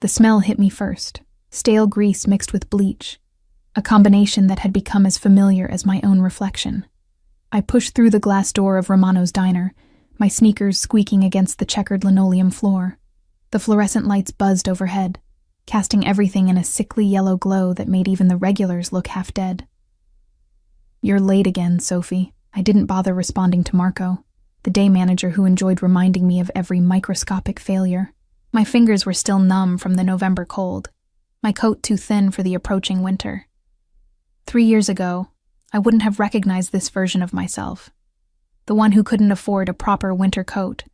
The smell hit me first. Stale grease mixed with bleach, a combination that had become as familiar as my own reflection. I pushed through the glass door of Romano's diner, my sneakers squeaking against the checkered linoleum floor. The fluorescent lights buzzed overhead, casting everything in a sickly yellow glow that made even the regulars look half dead. "You're late again, Sophie." I didn't bother responding to Marco, the day manager who enjoyed reminding me of every microscopic failure. My fingers were still numb from the November cold, my coat too thin for the approaching winter. 3 years ago, I wouldn't have recognized this version of myself. The one who couldn't afford a proper winter coat,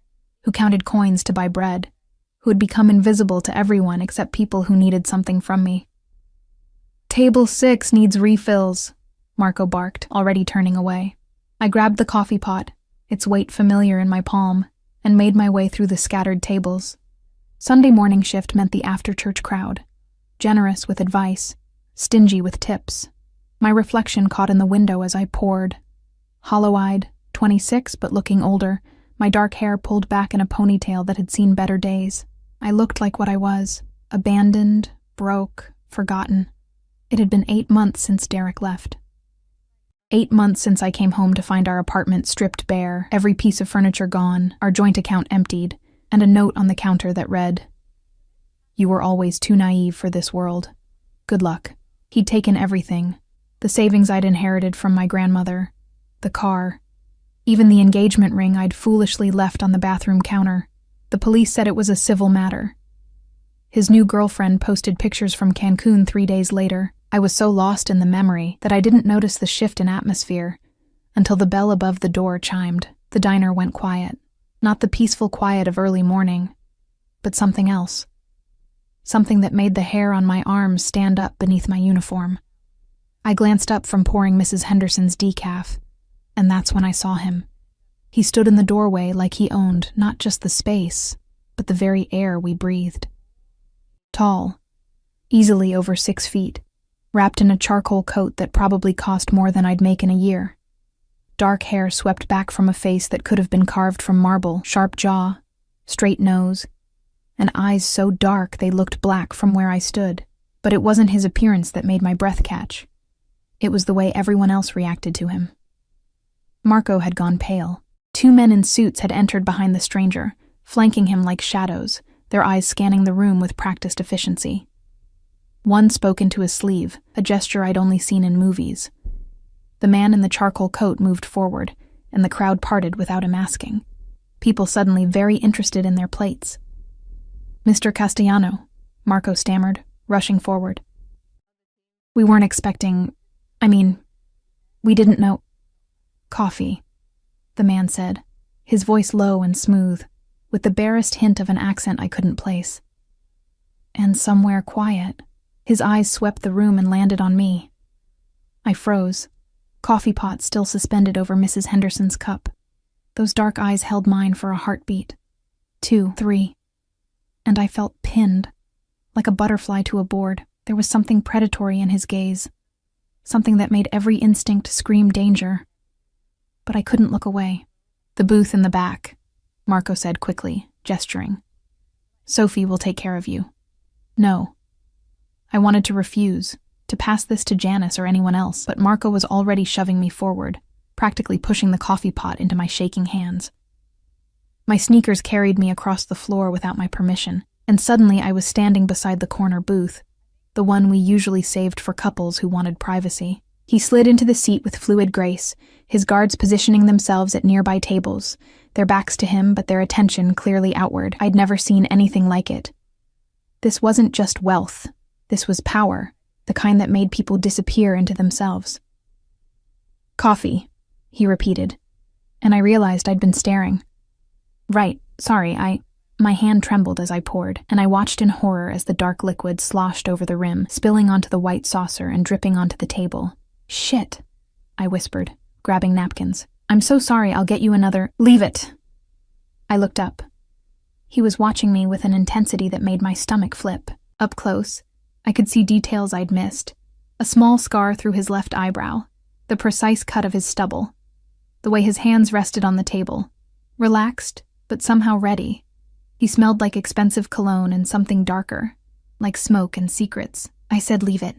who counted coins to buy bread, who had become invisible to everyone except people who needed something from me. "Table 6 needs refills," Marco barked, already turning away. I grabbed the coffee pot, its weight familiar in my palm, and made my way through the scattered tables. Sunday morning shift meant the after-church crowd, generous with advice, stingy with tips. My reflection caught in the window as I poured. Hollow-eyed, 26 but looking older, my dark hair pulled back in a ponytail that had seen better days. I looked like what I was, abandoned, broke, forgotten. It had been 8 months since Derek left. 8 months since I came home to find our apartment stripped bare, every piece of furniture gone, our joint account emptied, and a note on the counter that read, "You were always too naive for this world. Good luck." He'd taken everything, the savings I'd inherited from my grandmother, the car, even the engagement ring I'd foolishly left on the bathroom counter. The police said it was a civil matter. His new girlfriend posted pictures from Cancun 3 days later. I was so lost in the memory that I didn't notice the shift in atmosphere until the bell above the door chimed. The diner went quiet. Not the peaceful quiet of early morning, but something else. Something that made the hair on my arms stand up beneath my uniform. I glanced up from pouring Mrs. Henderson's decaf, and that's when I saw him. He stood in the doorway like he owned not just the space, but the very air we breathed. Tall, easily over 6 feet, wrapped in a charcoal coat that probably cost more than I'd make in a year. Dark hair swept back from a face that could have been carved from marble, sharp jaw, straight nose, and eyes so dark they looked black from where I stood. But it wasn't his appearance that made my breath catch. It was the way everyone else reacted to him. Marco had gone pale. 2 men in suits had entered behind the stranger, flanking him like shadows, their eyes scanning the room with practiced efficiency. One spoke into his sleeve, a gesture I'd only seen in movies. The man in the charcoal coat moved forward, and the crowd parted without him asking. People suddenly very interested in their plates. "Mr. Castellano," Marco stammered, rushing forward. "We weren't expecting... we didn't know..." "Coffee," the man said, his voice low and smooth, with the barest hint of an accent I couldn't place. "And somewhere quiet." His eyes swept the room and landed on me. I froze, coffee pot still suspended over Mrs. Henderson's cup. Those dark eyes held mine for a heartbeat. 2, 3. And I felt pinned, like a butterfly to a board. There was something predatory in his gaze, something that made every instinct scream danger. But I couldn't look away. "The booth in the back," Marco said quickly, gesturing. "Sophie will take care of you." "No." I wanted to refuse, to pass this to Janice or anyone else, but Marco was already shoving me forward, practically pushing the coffee pot into my shaking hands. My sneakers carried me across the floor without my permission, and suddenly I was standing beside the corner booth, the one we usually saved for couples who wanted privacy. He slid into the seat with fluid grace, his guards positioning themselves at nearby tables, their backs to him but their attention clearly outward. I'd never seen anything like it. This wasn't just wealth. This was power, the kind that made people disappear into themselves. "Coffee," he repeated, and I realized I'd been staring. "Right, sorry, My hand trembled as I poured, and I watched in horror as the dark liquid sloshed over the rim, spilling onto the white saucer and dripping onto the table. "Shit," I whispered, grabbing napkins. "I'm so sorry, I'll get you another—" "Leave it!" I looked up. He was watching me with an intensity that made my stomach flip. Up close, I could see details I'd missed. A small scar through his left eyebrow, the precise cut of his stubble, the way his hands rested on the table, relaxed, but somehow ready. He smelled like expensive cologne and something darker, like smoke and secrets. I said, "Leave it."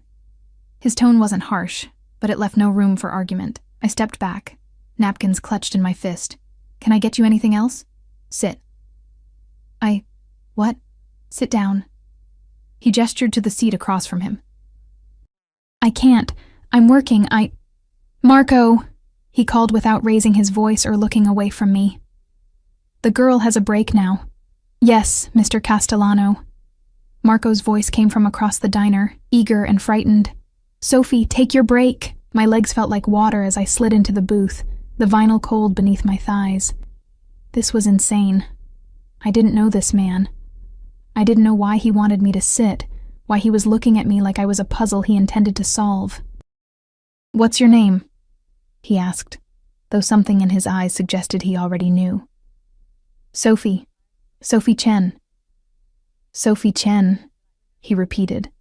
His tone wasn't harsh, but it left no room for argument. I stepped back, napkins clutched in my fist. "Can I get you anything else?" "Sit." What? "Sit down." He gestured to the seat across from him. "I can't. I'm working. Marco," he called without raising his voice or looking away from me. "The girl has a break now." "Yes, Mr. Castellano." Marco's voice came from across the diner, eager and frightened. "Sophie, take your break." My legs felt like water as I slid into the booth, the vinyl cold beneath my thighs. This was insane. I didn't know this man. I didn't know why he wanted me to sit, why he was looking at me like I was a puzzle he intended to solve. "What's your name?" he asked, though something in his eyes suggested he already knew. "Sophie. Sophie Chen." "Sophie Chen," he repeated,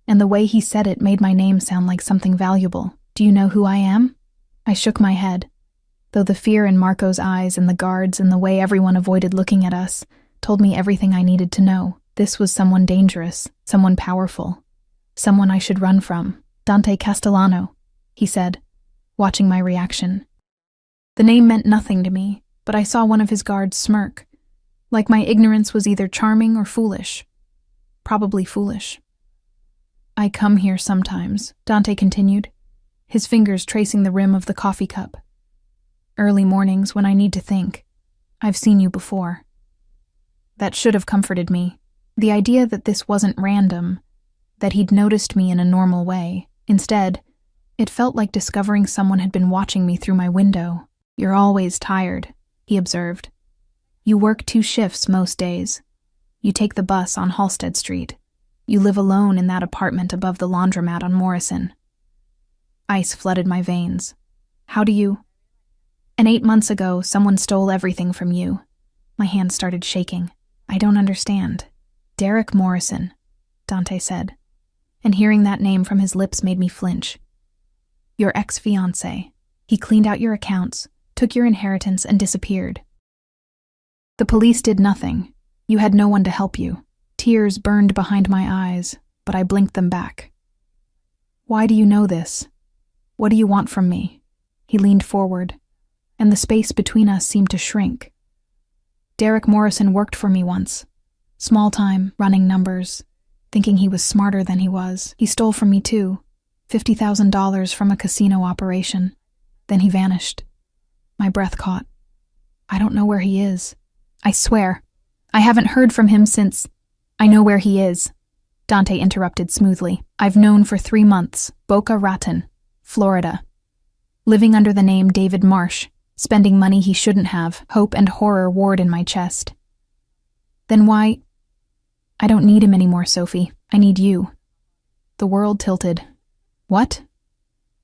and the way he said it made my name sound like something valuable. "Do you know who I am?" I shook my head, though the fear in Marco's eyes and the guards and the way everyone avoided looking at us told me everything I needed to know. This was someone dangerous, someone powerful, someone I should run from. "Dante Castellano," he said, watching my reaction. The name meant nothing to me, but I saw one of his guards smirk, like my ignorance was either charming or foolish. Probably foolish. "I come here sometimes," Dante continued, his fingers tracing the rim of the coffee cup. "Early mornings when I need to think. I've seen you before." That should have comforted me. The idea that this wasn't random, that he'd noticed me in a normal way. Instead, it felt like discovering someone had been watching me through my window. "You're always tired," he observed. "You work 2 shifts most days. You take the bus on Halsted Street. You live alone in that apartment above the laundromat on Morrison." Ice flooded my veins. "How do you—" "And 8 months ago, someone stole everything from you." My hands started shaking. "I don't understand." "Derek Morrison," Dante said, and hearing that name from his lips made me flinch. "Your ex-fiancé. He cleaned out your accounts, took your inheritance, and disappeared. The police did nothing. You had no one to help you." Tears burned behind my eyes, but I blinked them back. "Why do you know this? What do you want from me?" He leaned forward, and the space between us seemed to shrink. "Derek Morrison worked for me once. Small time, running numbers, thinking he was smarter than he was. He stole from me too, $50,000 from a casino operation. Then he vanished." My breath caught. "I don't know where he is. I swear, I haven't heard from him since—" "I know where he is," Dante interrupted smoothly. "I've known for 3 months, Boca Raton, Florida. Living under the name David Marsh, spending money he shouldn't have. Hope and horror warred in my chest." "Then why—" "I don't need him anymore, Sophie. I need you." The world tilted. "What?"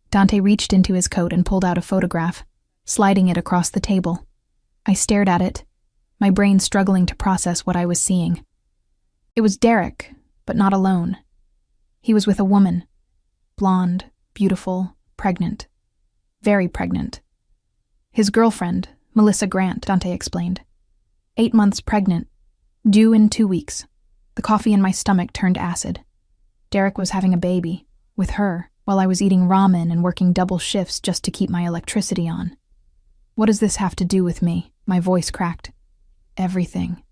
Dante reached into his coat and pulled out a photograph, sliding it across the table. I stared at it, my brain struggling to process what I was seeing. It was Derek, but not alone. He was with a woman. Blonde, beautiful, pregnant. Very pregnant. His girlfriend, Melissa Grant, Dante explained. 8 months pregnant. Due in 2 weeks. The coffee in my stomach turned acid. Derek was having a baby, with her, while I was eating ramen and working double shifts just to keep my electricity on. "What does this have to do with me?" My voice cracked. "Everything,"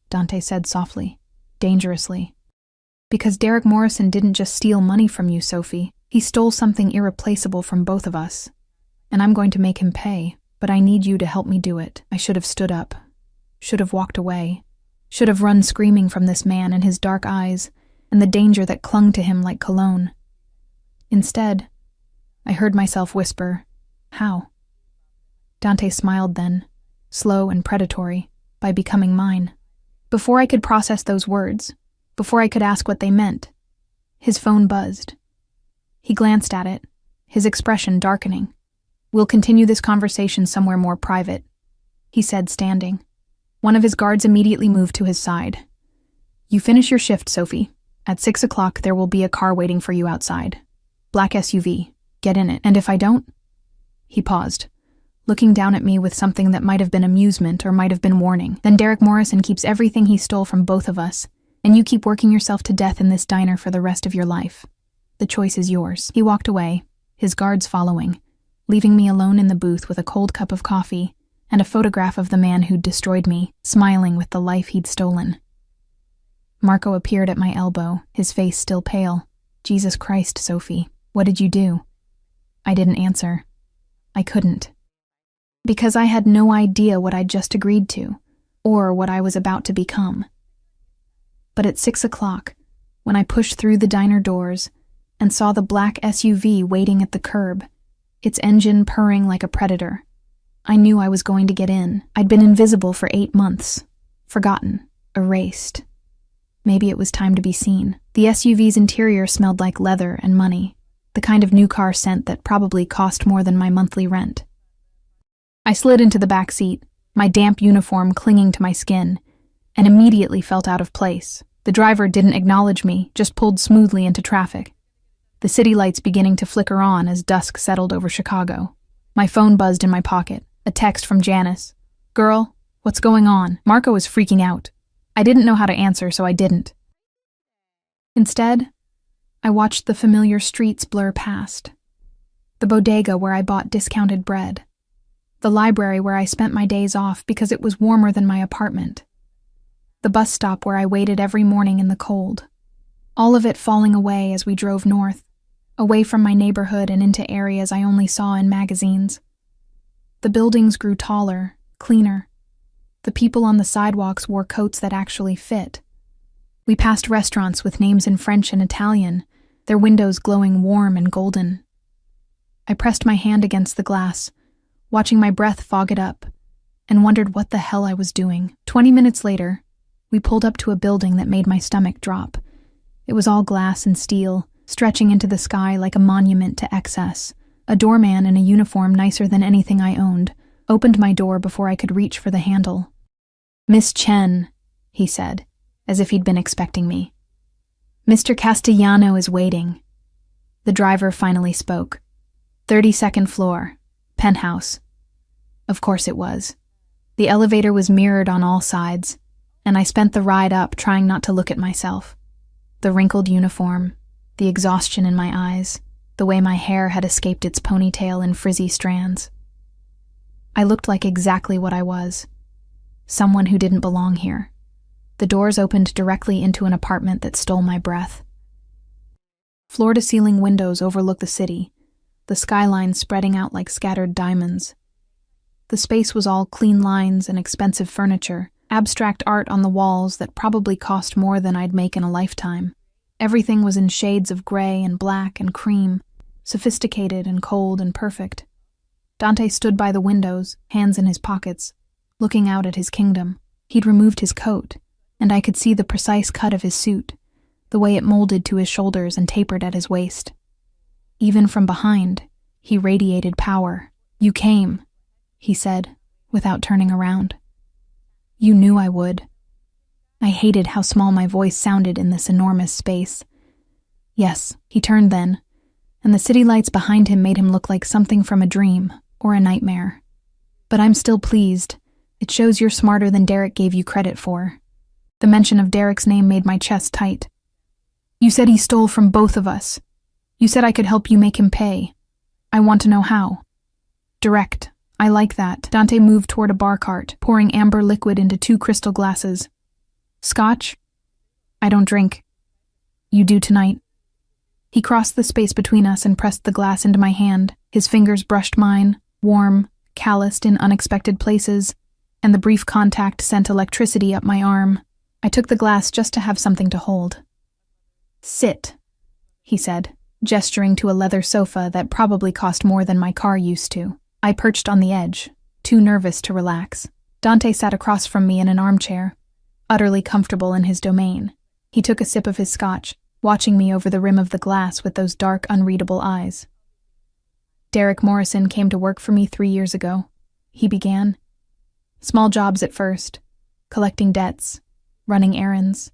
Dante said softly, dangerously. "Because Derek Morrison didn't just steal money from you, Sophie. He stole something irreplaceable from both of us. And I'm going to make him pay, but I need you to help me do it." I should have stood up. Should have walked away. Should have run screaming from this man and his dark eyes, and the danger that clung to him like cologne. Instead, I heard myself whisper, "How?" Dante smiled then, slow and predatory, by becoming mine. Before I could process those words, before I could ask what they meant, his phone buzzed. He glanced at it, his expression darkening. "We'll continue this conversation somewhere more private," he said, standing. One of his guards immediately moved to his side. "You finish your shift, Sophie. At 6 o'clock there will be a car waiting for you outside. Black SUV. Get in it. And if I don't—" He paused, looking down at me with something that might have been amusement or might have been warning. "Then Derek Morrison keeps everything he stole from both of us, And you keep working yourself to death in this diner for the rest of your life. The choice is yours." He walked away, his guards following, leaving me alone in the booth with a cold cup of coffee and a photograph of the man who'd destroyed me, smiling with the life he'd stolen. Marco appeared at my elbow, his face still pale. "Jesus Christ, Sophie, what did you do?" I didn't answer. I couldn't. Because I had no idea what I'd just agreed to, or what I was about to become. But at 6 o'clock, when I pushed through the diner doors and saw the black SUV waiting at the curb, its engine purring like a predator, I knew I was going to get in. I'd been invisible for 8 months, forgotten, erased. Maybe it was time to be seen. The SUV's interior smelled like leather and money, the kind of new car scent that probably cost more than my monthly rent. I slid into the back seat, my damp uniform clinging to my skin, and immediately felt out of place. The driver didn't acknowledge me, just pulled smoothly into traffic, the city lights beginning to flicker on as dusk settled over Chicago. My phone buzzed in my pocket, a text from Janice. "Girl, what's going on?" Marco was freaking out. I didn't know how to answer, so I didn't. Instead, I watched the familiar streets blur past. The bodega where I bought discounted bread. The library where I spent my days off because it was warmer than my apartment. The bus stop where I waited every morning in the cold. All of it falling away as we drove north, away from my neighborhood and into areas I only saw in magazines. The buildings grew taller, cleaner. The people on the sidewalks wore coats that actually fit. We passed restaurants with names in French and Italian, their windows glowing warm and golden. I pressed my hand against the glass, watching my breath fog it up, and wondered what the hell I was doing. 20 minutes later, we pulled up to a building that made my stomach drop. It was all glass and steel, stretching into the sky like a monument to excess. A doorman in a uniform nicer than anything I owned opened my door before I could reach for the handle. "Miss Chen," he said, as if he'd been expecting me. "Mr. Castellano is waiting." The driver finally spoke. 32nd floor, penthouse. Of course it was. The elevator was mirrored on all sides, and I spent the ride up trying not to look at myself. The wrinkled uniform, the exhaustion in my eyes, the way my hair had escaped its ponytail in frizzy strands. I looked like exactly what I was. Someone who didn't belong here. The doors opened directly into an apartment that stole my breath. Floor-to-ceiling windows overlook the city, the skyline spreading out like scattered diamonds. The space was all clean lines and expensive furniture, abstract art on the walls that probably cost more than I'd make in a lifetime. Everything was in shades of gray and black and cream, sophisticated and cold and perfect. Dante stood by the windows, hands in his pockets, looking out at his kingdom. He'd removed his coat, and I could see the precise cut of his suit, the way it molded to his shoulders and tapered at his waist. Even from behind, he radiated power. "You came," he said, without turning around. "You knew I would." I hated how small my voice sounded in this enormous space. "Yes," he turned then, and the city lights behind him made him look like something from a dream or a nightmare. "But I'm still pleased. It shows you're smarter than Derek gave you credit for." The mention of Derek's name made my chest tight. "You said he stole from both of us. You said I could help you make him pay. I want to know how." "Direct. I like that." Dante moved toward a bar cart, pouring amber liquid into 2 crystal glasses. "Scotch?" "I don't drink." "You do tonight." He crossed the space between us and pressed the glass into my hand. His fingers brushed mine, warm, calloused in unexpected places, and the brief contact sent electricity up my arm. I took the glass just to have something to hold. "Sit," he said, gesturing to a leather sofa that probably cost more than my car used to. I perched on the edge, too nervous to relax. Dante sat across from me in an armchair, utterly comfortable in his domain. He took a sip of his scotch, watching me over the rim of the glass with those dark, unreadable eyes. "Derek Morrison came to work for me 3 years ago," he began. "Small jobs at first, collecting debts, running errands.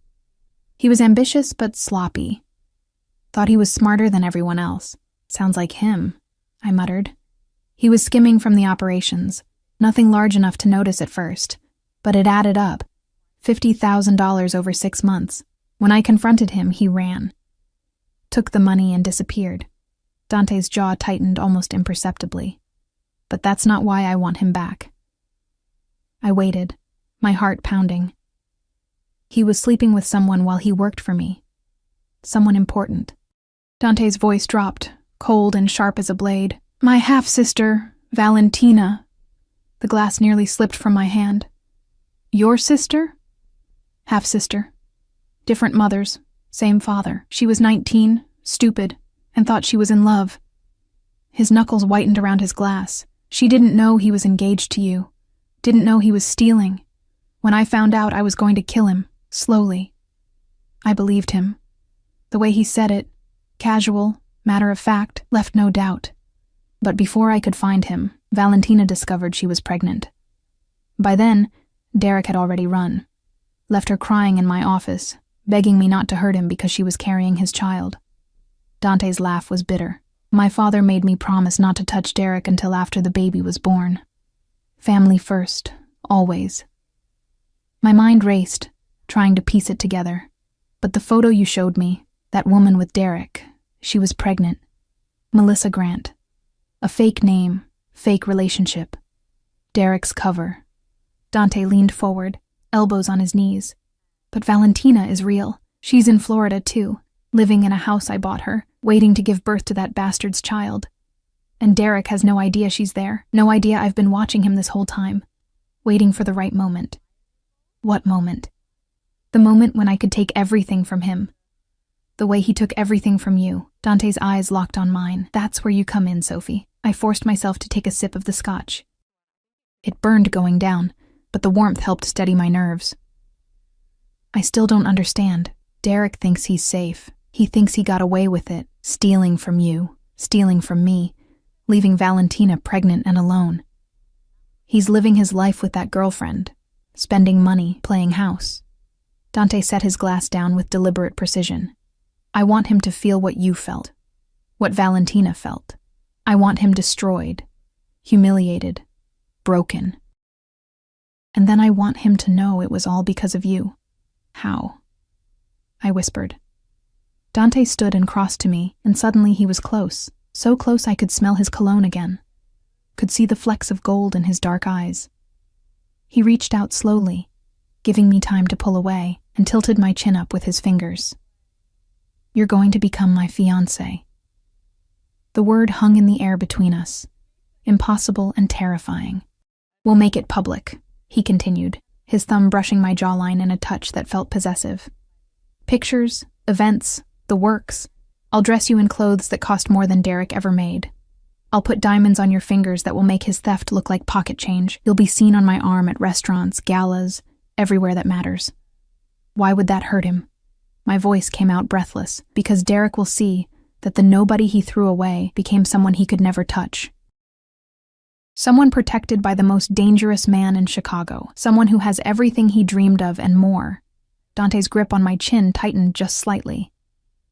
He was ambitious but sloppy. Thought he was smarter than everyone else. Sounds like him," I muttered. He was skimming from the operations, nothing large enough to notice at first, but it added up. $50,000 over 6 months. When I confronted him, he ran, took the money and disappeared. Dante's jaw tightened almost imperceptibly. But that's not why I want him back. I waited, my heart pounding. He was sleeping with someone while he worked for me. Someone important. Dante's voice dropped, cold and sharp as a blade. My half-sister, Valentina. The glass nearly slipped from my hand. Your sister? Half-sister. Different mothers, same father. She was 19, stupid, and thought she was in love. His knuckles whitened around his glass. She didn't know he was engaged to you. Didn't know he was stealing. When I found out, I was going to kill him, slowly. I believed him. The way he said it, casual, matter of fact, left no doubt. But before I could find him, Valentina discovered she was pregnant. By then, Derek had already run. Left her crying in my office, begging me not to hurt him because she was carrying his child. Dante's laugh was bitter. My father made me promise not to touch Derek until after the baby was born. Family first, always. My mind raced, trying to piece it together. But the photo you showed me, that woman with Derek, she was pregnant. Melissa Grant. A fake name, fake relationship. Derek's cover. Dante leaned forward, elbows on his knees. But Valentina is real. She's in Florida too, living in a house I bought her, waiting to give birth to that bastard's child. And Derek has no idea she's there, no idea I've been watching him this whole time, waiting for the right moment. What moment? The moment when I could take everything from him. The way he took everything from you. Dante's eyes locked on mine. That's where you come in, Sophie. I forced myself to take a sip of the scotch. It burned going down, but the warmth helped steady my nerves. I still don't understand. Derek thinks he's safe. He thinks he got away with it, stealing from you, stealing from me, leaving Valentina pregnant and alone. He's living his life with that girlfriend, spending money, playing house. Dante set his glass down with deliberate precision. I want him to feel what you felt, what Valentina felt. I want him destroyed, humiliated, broken. And then I want him to know it was all because of you. How? I whispered. Dante stood and crossed to me, and suddenly he was close, so close I could smell his cologne again, could see the flecks of gold in his dark eyes. He reached out slowly, giving me time to pull away, and tilted my chin up with his fingers. You're going to become my fiancé. The word hung in the air between us, impossible and terrifying. We'll make it public, he continued, his thumb brushing my jawline in a touch that felt possessive. Pictures, events, the works. I'll dress you in clothes that cost more than Derek ever made. I'll put diamonds on your fingers that will make his theft look like pocket change. You'll be seen on my arm at restaurants, galas, everywhere that matters. Why would that hurt him? My voice came out breathless, because Derek will see that the nobody he threw away became someone he could never touch. Someone protected by the most dangerous man in Chicago, someone who has everything he dreamed of and more. Dante's grip on my chin tightened just slightly.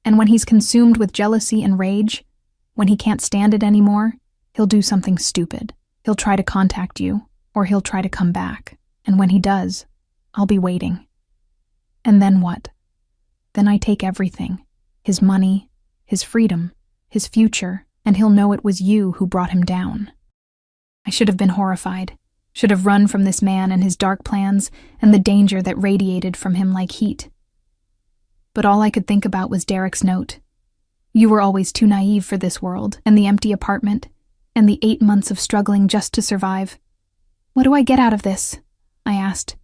And when he's consumed with jealousy and rage, when he can't stand it anymore, he'll do something stupid. He'll try to contact you, or he'll try to come back. And when he does, I'll be waiting. And then what? Then I take everything. His money, his freedom, his future, and he'll know it was you who brought him down. I should have been horrified. Should have run from this man and his dark plans and the danger that radiated from him like heat. But all I could think about was Derek's note. You were always too naive for this world, and the empty apartment, and the 8 months of struggling just to survive. What do I get out of this? I asked.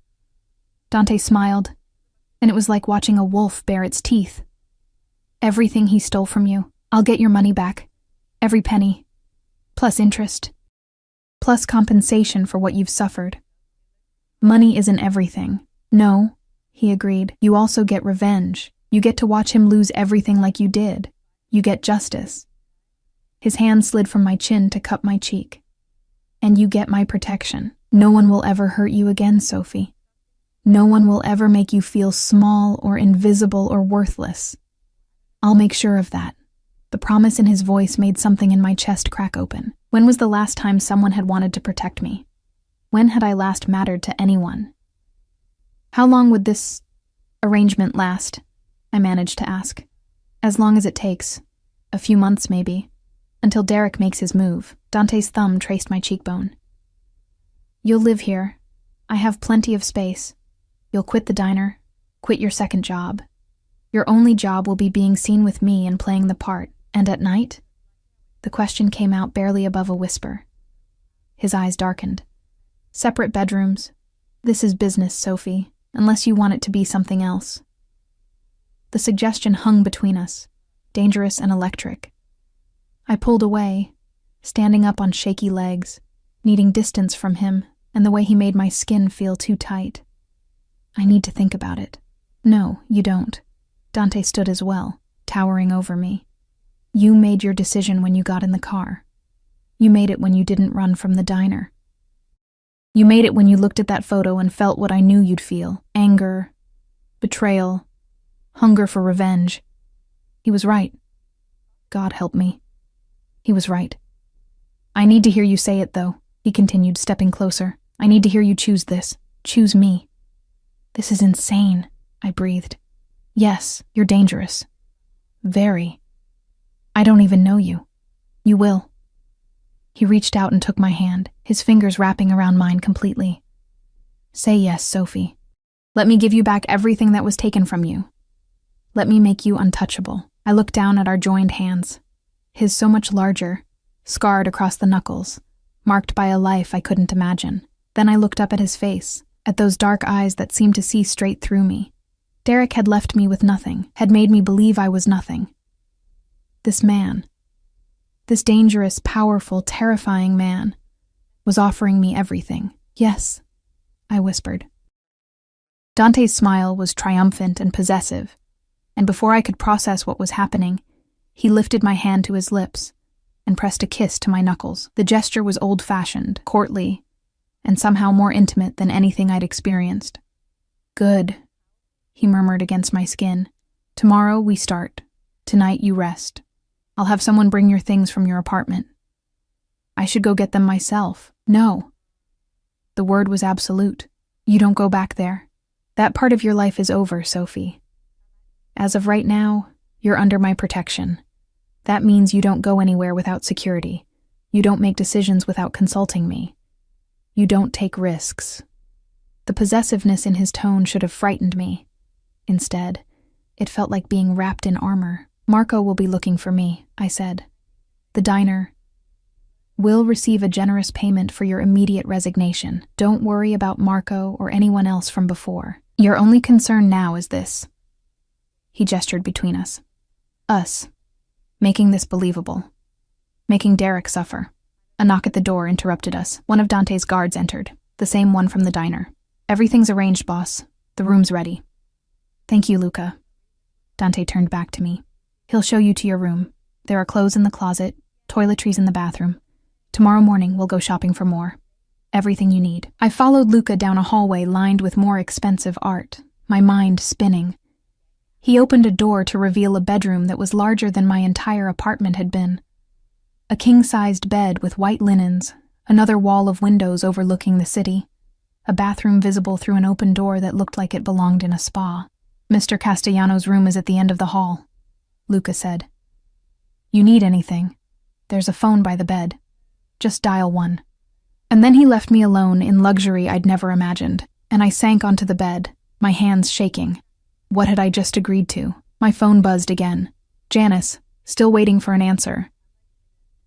Dante smiled, and it was like watching a wolf bare its teeth. Everything he stole from you, I'll get your money back. Every penny. Plus interest. Plus compensation for what you've suffered. Money isn't everything. No, he agreed. You also get revenge. You get to watch him lose everything like you did. You get justice. His hand slid from my chin to cup my cheek. And you get my protection. No one will ever hurt you again, Sophie. No one will ever make you feel small or invisible or worthless. I'll make sure of that. The promise in his voice made something in my chest crack open. When was the last time someone had wanted to protect me? When had I last mattered to anyone? How long would this arrangement last? I managed to ask. As long as it takes. A few months, maybe. Until Derek makes his move. Dante's thumb traced my cheekbone. You'll live here. I have plenty of space. You'll quit the diner, quit your second job. Your only job will be being seen with me and playing the part. And at night? The question came out barely above a whisper. His eyes darkened. Separate bedrooms. This is business, Sophie, unless you want it to be something else. The suggestion hung between us, dangerous and electric. I pulled away, standing up on shaky legs, needing distance from him and the way he made my skin feel too tight. I need to think about it. No, you don't. Dante stood as well, towering over me. You made your decision when you got in the car. You made it when you didn't run from the diner. You made it when you looked at that photo and felt what I knew you'd feel. Anger, betrayal, hunger for revenge. He was right. God help me. He was right. I need to hear you say it, though, he continued, stepping closer. I need to hear you choose this. Choose me. This is insane, I breathed. Yes, you're dangerous. Very. I don't even know you. You will. He reached out and took my hand, his fingers wrapping around mine completely. Say yes, Sophie. Let me give you back everything that was taken from you. Let me make you untouchable. I looked down at our joined hands. His so much larger, scarred across the knuckles, marked by a life I couldn't imagine. Then I looked up at his face, at those dark eyes that seemed to see straight through me. Derek had left me with nothing, had made me believe I was nothing. This man, this dangerous, powerful, terrifying man, was offering me everything. Yes, I whispered. Dante's smile was triumphant and possessive, and before I could process what was happening, he lifted my hand to his lips and pressed a kiss to my knuckles. The gesture was old-fashioned, courtly, and somehow more intimate than anything I'd experienced. Good, he murmured against my skin. Tomorrow we start. Tonight you rest. I'll have someone bring your things from your apartment. I should go get them myself. No. The word was absolute. You don't go back there. That part of your life is over, Sophie. As of right now, you're under my protection. That means you don't go anywhere without security. You don't make decisions without consulting me. You don't take risks. The possessiveness in his tone should have frightened me. Instead, it felt like being wrapped in armor. Marco will be looking for me, I said. The diner will receive a generous payment for your immediate resignation. Don't worry about Marco or anyone else from before. Your only concern now is this. He gestured between us. Us. Making this believable. Making Derek suffer. A knock at the door interrupted us. One of Dante's guards entered, the same one from the diner. Everything's arranged, boss. The room's ready. Thank you, Luca. Dante turned back to me. He'll show you to your room. There are clothes in the closet, toiletries in the bathroom. Tomorrow morning we'll go shopping for more. Everything you need. I followed Luca down a hallway lined with more expensive art, my mind spinning. He opened a door to reveal a bedroom that was larger than my entire apartment had been. A king-sized bed with white linens, another wall of windows overlooking the city, a bathroom visible through an open door that looked like it belonged in a spa. Mr. Castellano's room is at the end of the hall, Luca said. You need anything? There's a phone by the bed. Just dial 1. And then he left me alone in luxury I'd never imagined, and I sank onto the bed, my hands shaking. What had I just agreed to? My phone buzzed again. Janice, still waiting for an answer.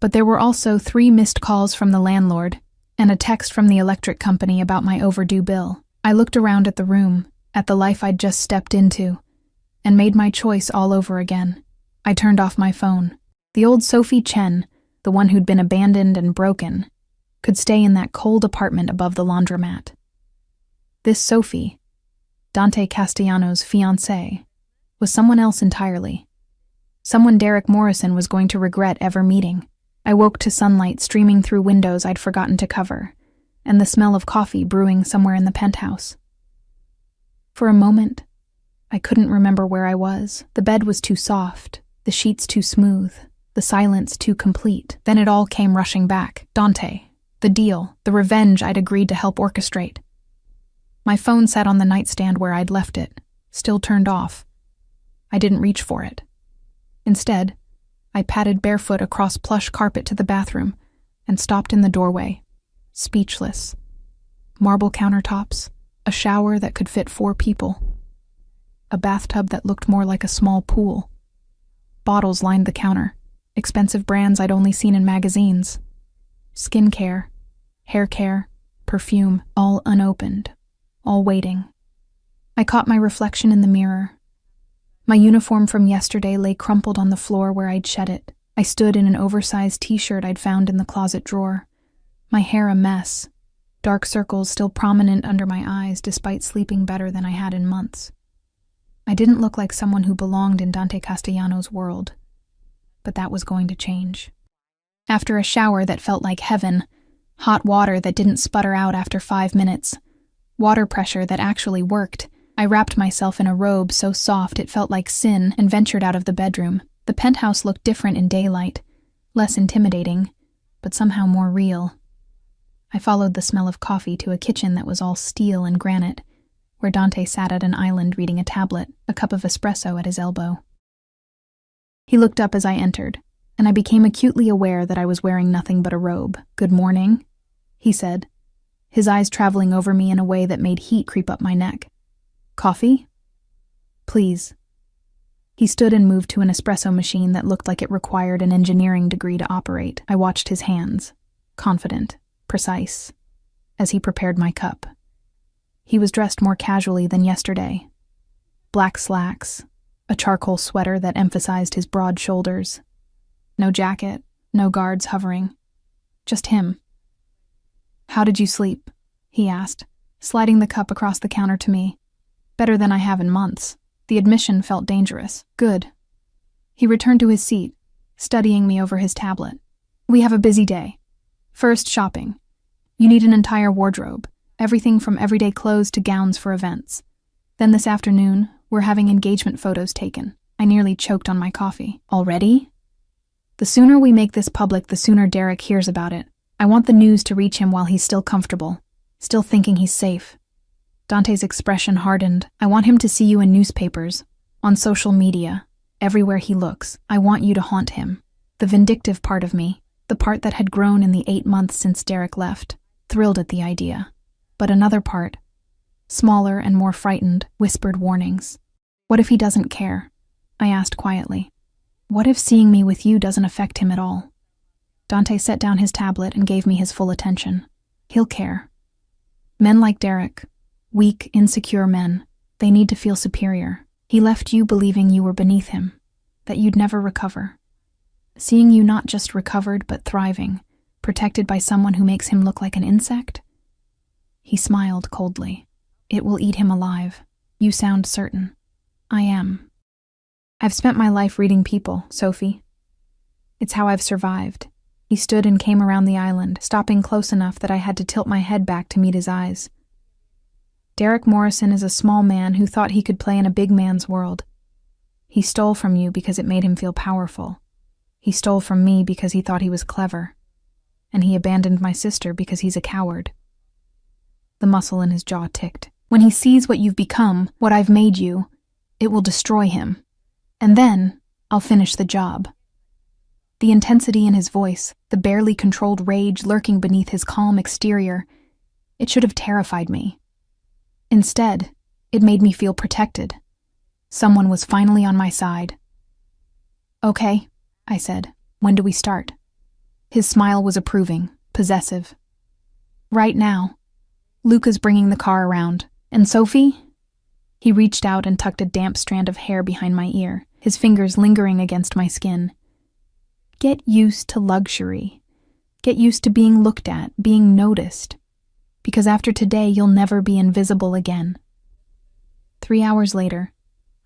But there were also 3 missed calls from the landlord and a text from the electric company about my overdue bill. I looked around at the room, at the life I'd just stepped into, and made my choice all over again. I turned off my phone. The old Sophie Chen, the one who'd been abandoned and broken, could stay in that cold apartment above the laundromat. This Sophie, Dante Castellano's fiancée, was someone else entirely. Someone Derek Morrison was going to regret ever meeting. I woke to sunlight streaming through windows I'd forgotten to cover, and the smell of coffee brewing somewhere in the penthouse. For a moment, I couldn't remember where I was. The bed was too soft, the sheets too smooth, the silence too complete. Then it all came rushing back. Dante, the deal, the revenge I'd agreed to help orchestrate. My phone sat on the nightstand where I'd left it, still turned off. I didn't reach for it. Instead, I padded barefoot across plush carpet to the bathroom and stopped in the doorway, speechless. Marble countertops, a shower that could fit 4 people, a bathtub that looked more like a small pool. Bottles lined the counter, expensive brands I'd only seen in magazines. Skincare, hair care, perfume, all unopened, all waiting. I caught my reflection in the mirror. My uniform from yesterday lay crumpled on the floor where I'd shed it. I stood in an oversized t-shirt I'd found in the closet drawer, my hair a mess, dark circles still prominent under my eyes despite sleeping better than I had in months. I didn't look like someone who belonged in Dante Castellano's world, but that was going to change. After a shower that felt like heaven, hot water that didn't sputter out after 5 minutes, water pressure that actually worked, I wrapped myself in a robe so soft it felt like sin and ventured out of the bedroom. The penthouse looked different in daylight, less intimidating, but somehow more real. I followed the smell of coffee to a kitchen that was all steel and granite, where Dante sat at an island reading a tablet, a cup of espresso at his elbow. He looked up as I entered, and I became acutely aware that I was wearing nothing but a robe. "Good morning," he said, his eyes traveling over me in a way that made heat creep up my neck. "Coffee?" "Please." He stood and moved to an espresso machine that looked like it required an engineering degree to operate. I watched his hands, confident, precise, as he prepared my cup. He was dressed more casually than yesterday. Black slacks, a charcoal sweater that emphasized his broad shoulders. No jacket, no guards hovering. Just him. "How did you sleep?" he asked, sliding the cup across the counter to me. "Better than I have in months." The admission felt dangerous. "Good." He returned to his seat, studying me over his tablet. "We have a busy day. First, shopping. You need an entire wardrobe, everything from everyday clothes to gowns for events. Then this afternoon, we're having engagement photos taken." I nearly choked on my coffee. "Already?" "The sooner we make this public, the sooner Derek hears about it. I want the news to reach him while he's still comfortable, still thinking he's safe." Dante's expression hardened. "I want him to see you in newspapers, on social media, everywhere he looks. I want you to haunt him." The vindictive part of me, the part that had grown in the 8 months since Derek left, thrilled at the idea. But another part, smaller and more frightened, whispered warnings. "What if he doesn't care?" I asked quietly. "What if seeing me with you doesn't affect him at all?" Dante set down his tablet and gave me his full attention. "He'll care. Men like Derek, weak, insecure men, they need to feel superior. He left you believing you were beneath him, that you'd never recover. Seeing you not just recovered but thriving, protected by someone who makes him look like an insect?" He smiled coldly. "It will eat him alive. You sound certain." "I am. I've spent my life reading people, Sophie. It's how I've survived." He stood and came around the island, stopping close enough that I had to tilt my head back to meet his eyes. "Derek Morrison is a small man who thought he could play in a big man's world. He stole from you because it made him feel powerful. He stole from me because he thought he was clever. And he abandoned my sister because he's a coward." The muscle in his jaw ticked. "When he sees what you've become, what I've made you, it will destroy him. And then I'll finish the job." The intensity in his voice, the barely controlled rage lurking beneath his calm exterior, it should have terrified me. Instead, it made me feel protected. Someone was finally on my side. "Okay," I said. "When do we start?" His smile was approving, possessive. "Right now. Luca's bringing the car around. And Sophie?" He reached out and tucked a damp strand of hair behind my ear, his fingers lingering against my skin. "Get used to luxury. Get used to being looked at, being noticed. Because after today, you'll never be invisible again." 3 hours later,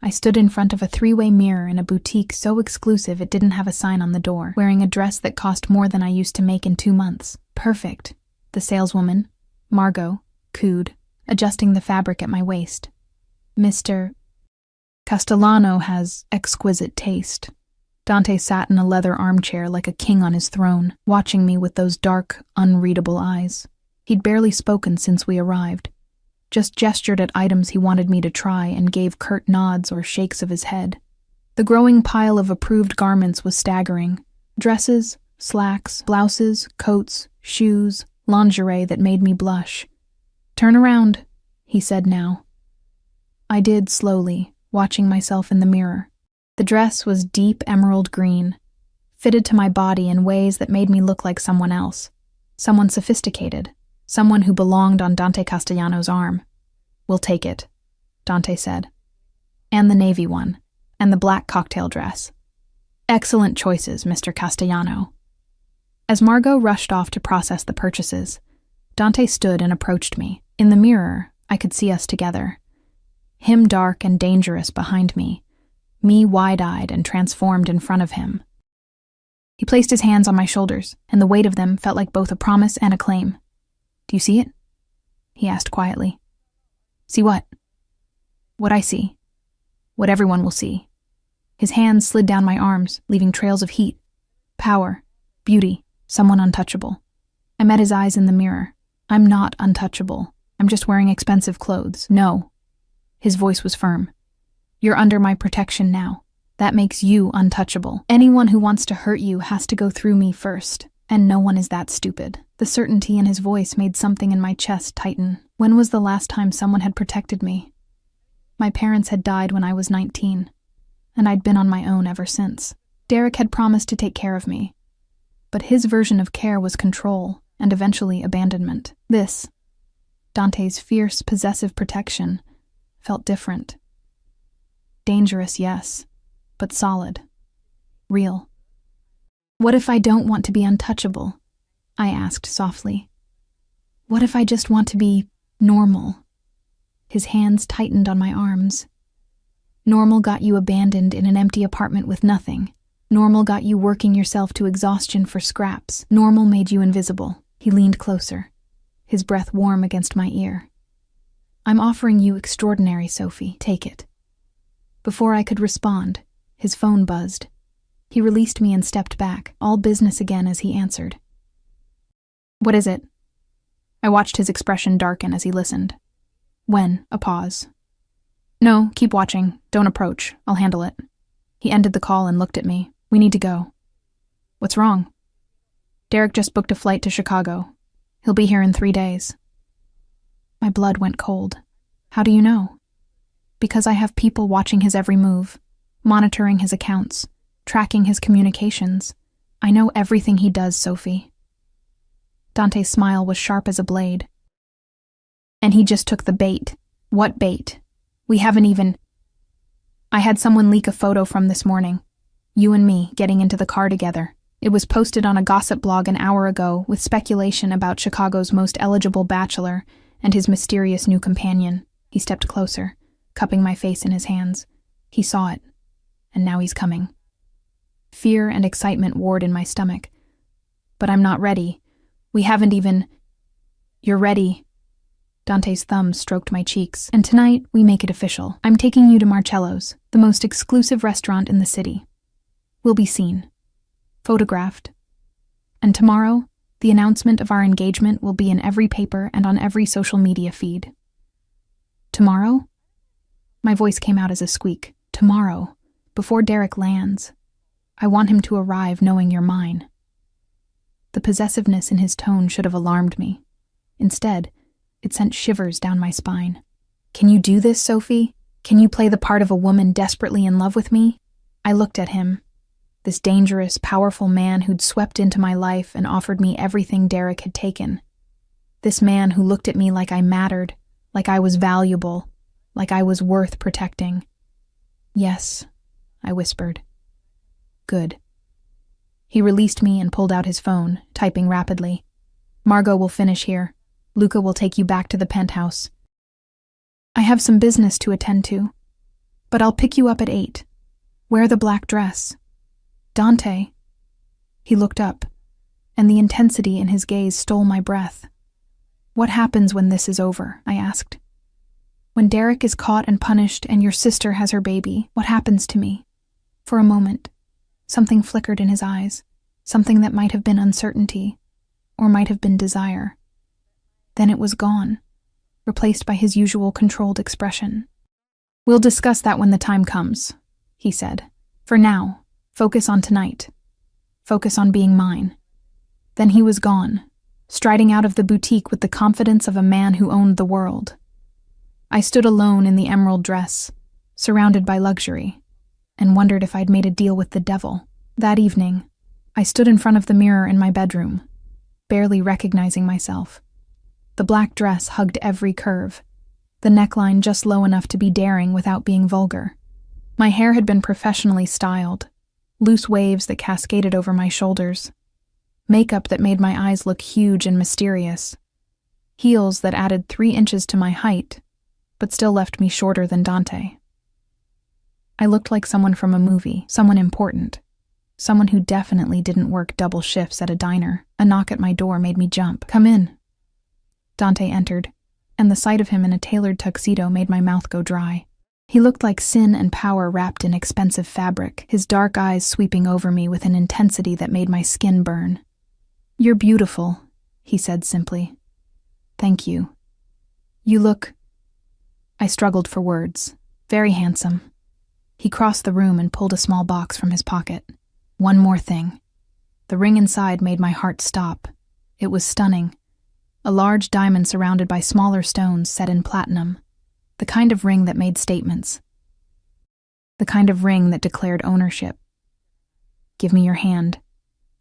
I stood in front of a 3-way mirror in a boutique so exclusive it didn't have a sign on the door, wearing a dress that cost more than I used to make in 2 months. "Perfect," the saleswoman, Margot, cooed, adjusting the fabric at my waist. "Mr. Castellano has exquisite taste." Dante sat in a leather armchair like a king on his throne, watching me with those dark, unreadable eyes. He'd barely spoken since we arrived, just gestured at items he wanted me to try and gave curt nods or shakes of his head. The growing pile of approved garments was staggering. Dresses, slacks, blouses, coats, shoes, lingerie that made me blush. "Turn around," he said now. I did slowly, watching myself in the mirror. The dress was deep emerald green, fitted to my body in ways that made me look like someone else. Someone sophisticated. Someone who belonged on Dante Castellano's arm. "We'll take it," Dante said. "And the navy one, and the black cocktail dress. Excellent choices, Mr. Castellano." As Margot rushed off to process the purchases, Dante stood and approached me. In the mirror, I could see us together. Him dark and dangerous behind me wide-eyed and transformed in front of him. He placed his hands on my shoulders, and the weight of them felt like both a promise and a claim. "Do you see it?" he asked quietly. "See what?" "What I see. What everyone will see." His hands slid down my arms, leaving trails of heat, power, beauty, someone untouchable. I met his eyes in the mirror. "I'm not untouchable. I'm just wearing expensive clothes." "No." His voice was firm. "You're under my protection now. That makes you untouchable. Anyone who wants to hurt you has to go through me first, and no one is that stupid." The certainty in his voice made something in my chest tighten. When was the last time someone had protected me? My parents had died when I was 19, and I'd been on my own ever since. Derek had promised to take care of me, but his version of care was control and eventually abandonment. This, Dante's fierce, possessive protection, felt different. Dangerous, yes, but solid. Real. "What if I don't want to be untouchable?" I asked softly. "What if I just want to be normal?" His hands tightened on my arms. "Normal got you abandoned in an empty apartment with nothing. Normal got you working yourself to exhaustion for scraps. Normal made you invisible." He leaned closer, his breath warm against my ear. "I'm offering you extraordinary, Sophie. Take it." Before I could respond, his phone buzzed. He released me and stepped back, all business again as he answered. "What is it?" I watched his expression darken as he listened. "When?" A pause. "No, keep watching. Don't approach. I'll handle it." He ended the call and looked at me. "We need to go." "What's wrong?" "Derek just booked a flight to Chicago. He'll be here in 3 days." My blood went cold. "How do you know?" "Because I have people watching his every move, monitoring his accounts, tracking his communications. I know everything he does, Sophie." Dante's smile was sharp as a blade. "And he just took the bait." "What bait? We haven't even—" "I had someone leak a photo from this morning. You and me getting into the car together. It was posted on a gossip blog an hour ago with speculation about Chicago's most eligible bachelor and his mysterious new companion." He stepped closer, cupping my face in his hands. "He saw it, and now he's coming." Fear and excitement warred in my stomach. "But I'm not ready. We haven't even—" "You're ready." Dante's thumb stroked my cheeks. "And tonight, we make it official. I'm taking you to Marcello's, the most exclusive restaurant in the city. We'll be seen, photographed. And tomorrow, the announcement of our engagement will be in every paper and on every social media feed." "Tomorrow?" My voice came out as a squeak. "Tomorrow, before Derek lands. I want him to arrive knowing you're mine." The possessiveness in his tone should have alarmed me. Instead, it sent shivers down my spine. "Can you do this, Sophie? Can you play the part of a woman desperately in love with me?" I looked at him, this dangerous, powerful man who'd swept into my life and offered me everything Derek had taken. This man who looked at me like I mattered, like I was valuable, like I was worth protecting. "Yes," I whispered. "Good." He released me and pulled out his phone, typing rapidly. "Margot will finish here. Luca will take you back to the penthouse. I have some business to attend to, but I'll pick you up at 8. Wear the black dress. Dante." He looked up, and the intensity in his gaze stole my breath. "What happens when this is over?" I asked. "When Derek is caught and punished and your sister has her baby, what happens to me?" For a moment, something flickered in his eyes, something that might have been uncertainty, or might have been desire. Then it was gone, replaced by his usual controlled expression. "We'll discuss that when the time comes," he said, For now, focus on tonight. Focus on being mine." Then he was gone, striding out of the boutique with the confidence of a man who owned the world. I stood alone in the emerald dress, surrounded by luxury, and wondered if I'd made a deal with the devil. That evening, I stood in front of the mirror in my bedroom, barely recognizing myself. The black dress hugged every curve, the neckline just low enough to be daring without being vulgar. My hair had been professionally styled, loose waves that cascaded over my shoulders, makeup that made my eyes look huge and mysterious, heels that added 3 inches to my height, but still left me shorter than Dante. I looked like someone from a movie, someone important, someone who definitely didn't work double shifts at a diner. A knock at my door made me jump. "Come in." Dante entered, and the sight of him in a tailored tuxedo made my mouth go dry. He looked like sin and power wrapped in expensive fabric, his dark eyes sweeping over me with an intensity that made my skin burn. "You're beautiful," he said simply. "Thank you. You look—" I struggled for words. "Very handsome." He crossed the room and pulled a small box from his pocket. "One more thing." The ring inside made my heart stop. It was stunning. A large diamond surrounded by smaller stones set in platinum. The kind of ring that made statements. The kind of ring that declared ownership. "Give me your hand,"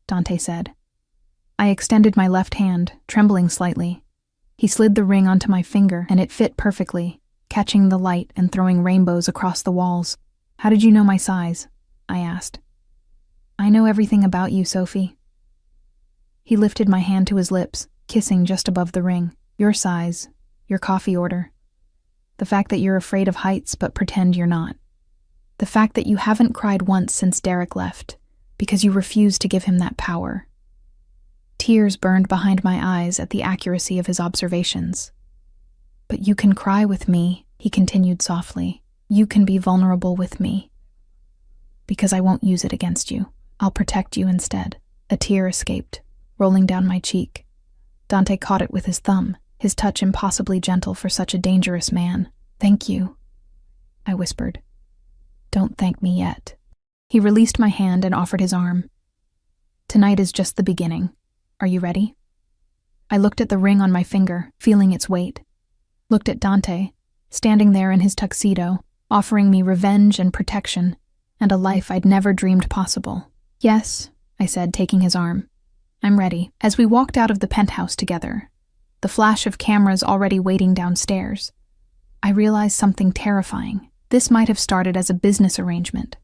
Dante said. I extended my left hand, trembling slightly. He slid the ring onto my finger, and it fit perfectly, catching the light and throwing rainbows across the walls. "How did you know my size?" I asked. "I know everything about you, Sophie." He lifted my hand to his lips, kissing just above the ring. "Your size, your coffee order. The fact that you're afraid of heights but pretend you're not. The fact that you haven't cried once since Derek left, because you refused to give him that power." Tears burned behind my eyes at the accuracy of his observations. "But you can cry with me," he continued softly. "You can be vulnerable with me. Because I won't use it against you. I'll protect you instead." A tear escaped, rolling down my cheek. Dante caught it with his thumb, his touch impossibly gentle for such a dangerous man. "Thank you," I whispered. "Don't thank me yet." He released my hand and offered his arm. "Tonight is just the beginning. Are you ready?" I looked at the ring on my finger, feeling its weight. Looked at Dante, standing there in his tuxedo, offering me revenge and protection, and a life I'd never dreamed possible. "Yes," I said, taking his arm. "I'm ready." As we walked out of the penthouse together, the flash of cameras already waiting downstairs, I realized something terrifying. This might have started as a business arrangement,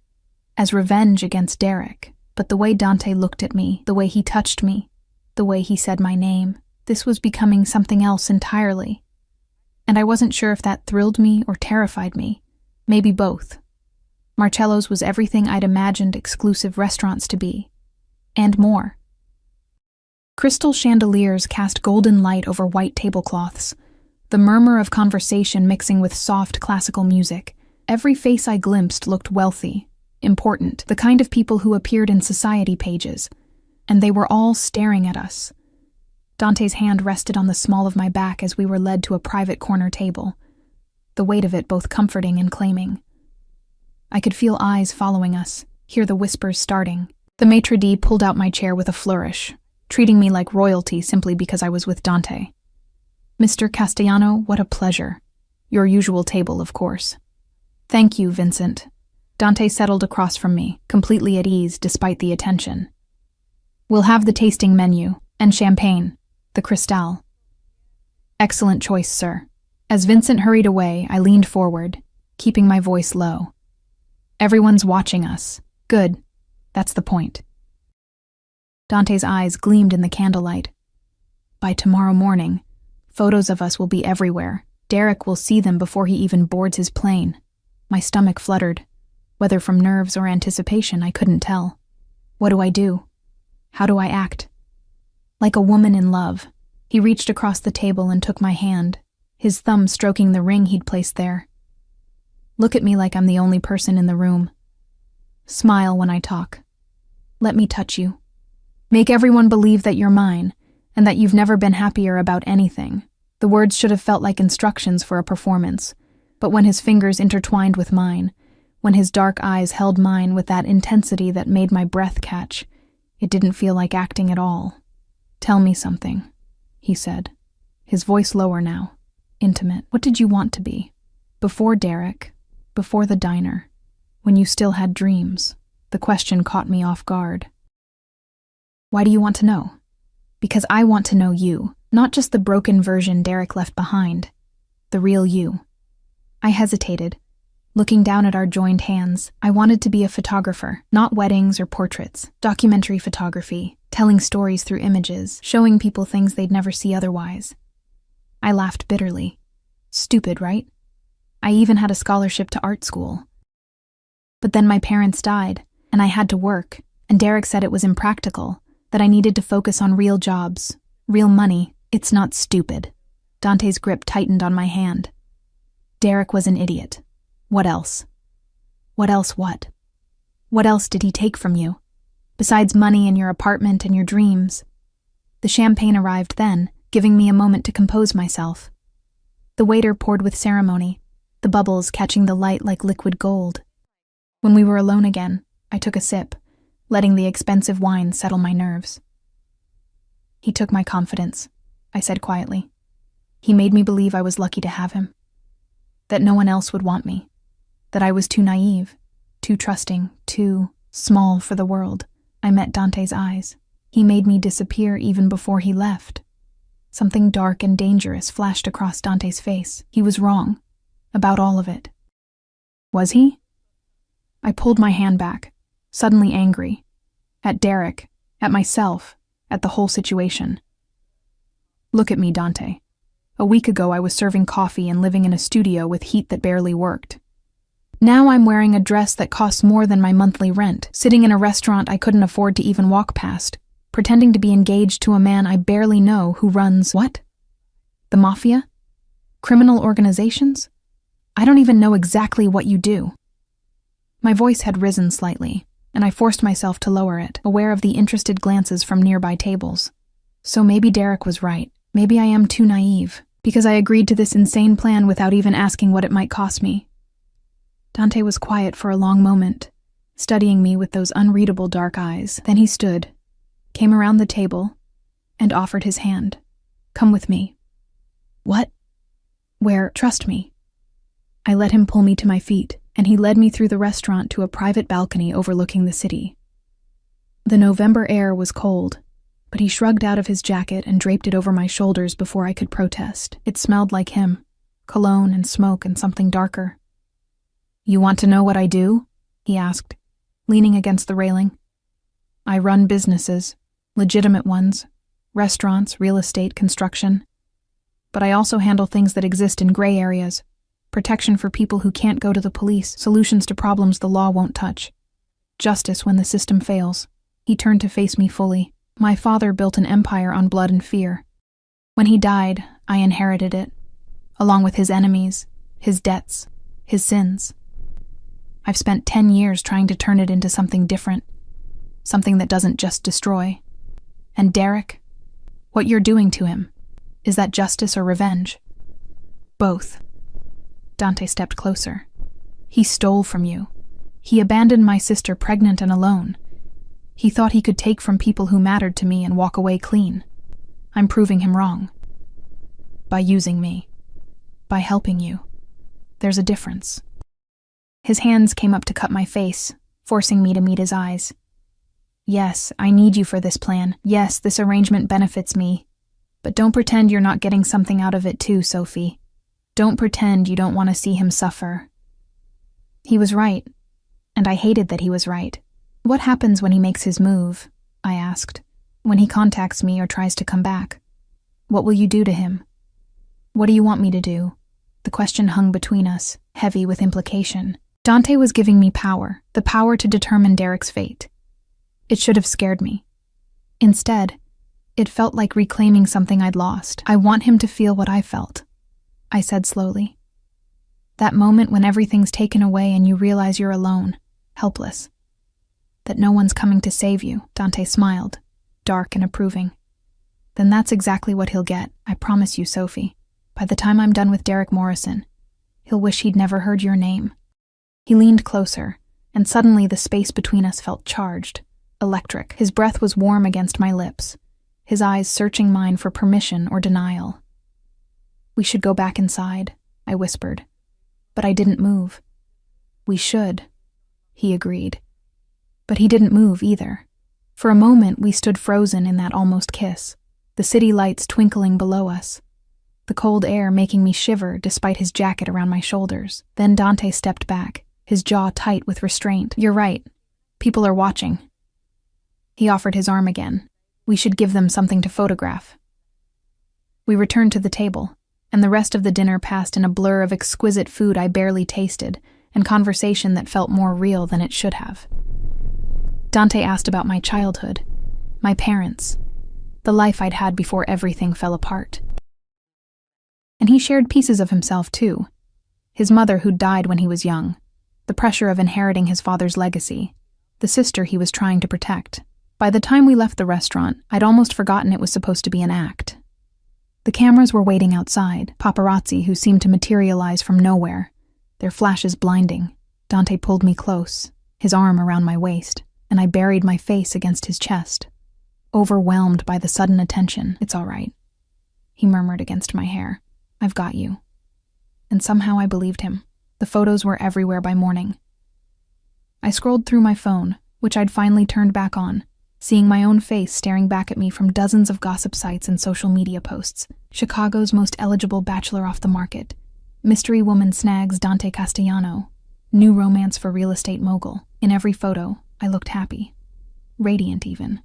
as revenge against Derek, but the way Dante looked at me, the way he touched me, the way he said my name, this was becoming something else entirely. And I wasn't sure if that thrilled me or terrified me, maybe both. Marcello's was everything I'd imagined exclusive restaurants to be, and more. Crystal chandeliers cast golden light over white tablecloths, the murmur of conversation mixing with soft classical music. Every face I glimpsed looked wealthy, important, the kind of people who appeared in society pages, and they were all staring at us. Dante's hand rested on the small of my back as we were led to a private corner table, the weight of it both comforting and claiming. I could feel eyes following us, hear the whispers starting. The maitre d' pulled out my chair with a flourish, treating me like royalty simply because I was with Dante. "Mr. Castellano, what a pleasure. Your usual table, of course." "Thank you, Vincent." Dante settled across from me, completely at ease despite the attention. "We'll have the tasting menu, and champagne, the Cristal." "Excellent choice, sir." As Vincent hurried away, I leaned forward, keeping my voice low. "Everyone's watching us. Good. That's the point." Dante's eyes gleamed in the candlelight. "By tomorrow morning, photos of us will be everywhere. Derek will see them before he even boards his plane." My stomach fluttered. Whether from nerves or anticipation, I couldn't tell. What do I do? How do I act? Like a woman in love, he reached across the table and took my hand, his thumb stroking the ring he'd placed there. "Look at me like I'm the only person in the room. Smile when I talk. Let me touch you. Make everyone believe that you're mine, and that you've never been happier about anything." The words should have felt like instructions for a performance, but when his fingers intertwined with mine, when his dark eyes held mine with that intensity that made my breath catch. It didn't feel like acting at all. "Tell me something," he said, his voice lower now, intimate. "What did you want to be? Before Derek, before the diner, when you still had dreams?" The question caught me off guard. "Why do you want to know?" "Because I want to know you, not just the broken version Derek left behind, the real you." I hesitated, looking down at our joined hands. I wanted to be a photographer, not weddings or portraits, documentary photography, telling stories through images, showing people things they'd never see otherwise. I laughed bitterly. Stupid, right? I even had a scholarship to art school. But then my parents died, and I had to work, and Derek said it was impractical, that I needed to focus on real jobs, real money. It's not stupid. Dante's grip tightened on my hand. Derek was an idiot. What else? What else what? What else did he take from you? Besides money and your apartment and your dreams? The champagne arrived then, giving me a moment to compose myself. The waiter poured with ceremony, the bubbles catching the light like liquid gold. When we were alone again, I took a sip, letting the expensive wine settle my nerves. "He took my confidence," I said quietly. "He made me believe I was lucky to have him. That no one else would want me. That I was too naive, too trusting, too small for the world." I met Dante's eyes. He made me disappear even before he left. Something dark and dangerous flashed across Dante's face. He was wrong. About all of it. Was he? I pulled my hand back, suddenly angry. At Derek, at myself, at the whole situation. "Look at me, Dante. A week ago I was serving coffee and living in a studio with heat that barely worked. Now I'm wearing a dress that costs more than my monthly rent, sitting in a restaurant I couldn't afford to even walk past, pretending to be engaged to a man I barely know who runs what? The Mafia? Criminal organizations? I don't even know exactly what you do." My voice had risen slightly, and I forced myself to lower it, aware of the interested glances from nearby tables. So maybe Derek was right. Maybe I am too naive, because I agreed to this insane plan without even asking what it might cost me. Dante was quiet for a long moment, studying me with those unreadable dark eyes. Then he stood, came around the table, and offered his hand. "Come with me." "What?" "Where? Trust me." I let him pull me to my feet, and he led me through the restaurant to a private balcony overlooking the city. The November air was cold, but he shrugged out of his jacket and draped it over my shoulders before I could protest. It smelled like him, cologne and smoke and something darker. "You want to know what I do?" he asked, leaning against the railing. "I run businesses, legitimate ones, restaurants, real estate, construction. But I also handle things that exist in gray areas, protection for people who can't go to the police, solutions to problems the law won't touch. Justice when the system fails." He turned to face me fully. "My father built an empire on blood and fear. When he died, I inherited it, along with his enemies, his debts, his sins. I've spent 10 years trying to turn it into something different, something that doesn't just destroy. And Derek, what you're doing to him, is that justice or revenge?" "Both." Dante stepped closer. "He stole from you. He abandoned my sister pregnant and alone. He thought he could take from people who mattered to me and walk away clean. I'm proving him wrong. By using me. By helping you. There's a difference." His hands came up to cut my face, forcing me to meet his eyes. "Yes, I need you for this plan. Yes, this arrangement benefits me. But don't pretend you're not getting something out of it too, Sophie. Don't pretend you don't want to see him suffer." He was right, and I hated that he was right. "What happens when he makes his move?" I asked. "When he contacts me or tries to come back? What will you do to him? What do you want me to do?" The question hung between us, heavy with implication. Dante was giving me power, the power to determine Derek's fate. It should have scared me. Instead, it felt like reclaiming something I'd lost. "I want him to feel what I felt," I said slowly. "That moment when everything's taken away and you realize you're alone, helpless. That no one's coming to save you." Dante smiled, dark and approving. "Then that's exactly what he'll get, I promise you, Sophie. By the time I'm done with Derek Morrison, he'll wish he'd never heard your name." He leaned closer, and suddenly the space between us felt charged, electric. His breath was warm against my lips, his eyes searching mine for permission or denial. "We should go back inside," I whispered, but I didn't move. "We should," he agreed. But he didn't move either. For a moment, we stood frozen in that almost kiss, the city lights twinkling below us, the cold air making me shiver despite his jacket around my shoulders. Then Dante stepped back, his jaw tight with restraint. "You're right. People are watching." He offered his arm again. "We should give them something to photograph." We returned to the table, and the rest of the dinner passed in a blur of exquisite food I barely tasted and conversation that felt more real than it should have. Dante asked about my childhood, my parents, the life I'd had before everything fell apart. And he shared pieces of himself, too. His mother who'd died when he was young, the pressure of inheriting his father's legacy, the sister he was trying to protect. By the time we left the restaurant, I'd almost forgotten it was supposed to be an act. The cameras were waiting outside, paparazzi who seemed to materialize from nowhere, their flashes blinding. Dante pulled me close, his arm around my waist, and I buried my face against his chest, overwhelmed by the sudden attention. "It's all right," he murmured against my hair. "I've got you." And somehow I believed him. The photos were everywhere by morning. I scrolled through my phone, which I'd finally turned back on, seeing my own face staring back at me from dozens of gossip sites and social media posts. Chicago's most eligible bachelor off the market, mystery woman snags Dante Castellano, new romance for real estate mogul. In every photo, I looked happy, radiant even.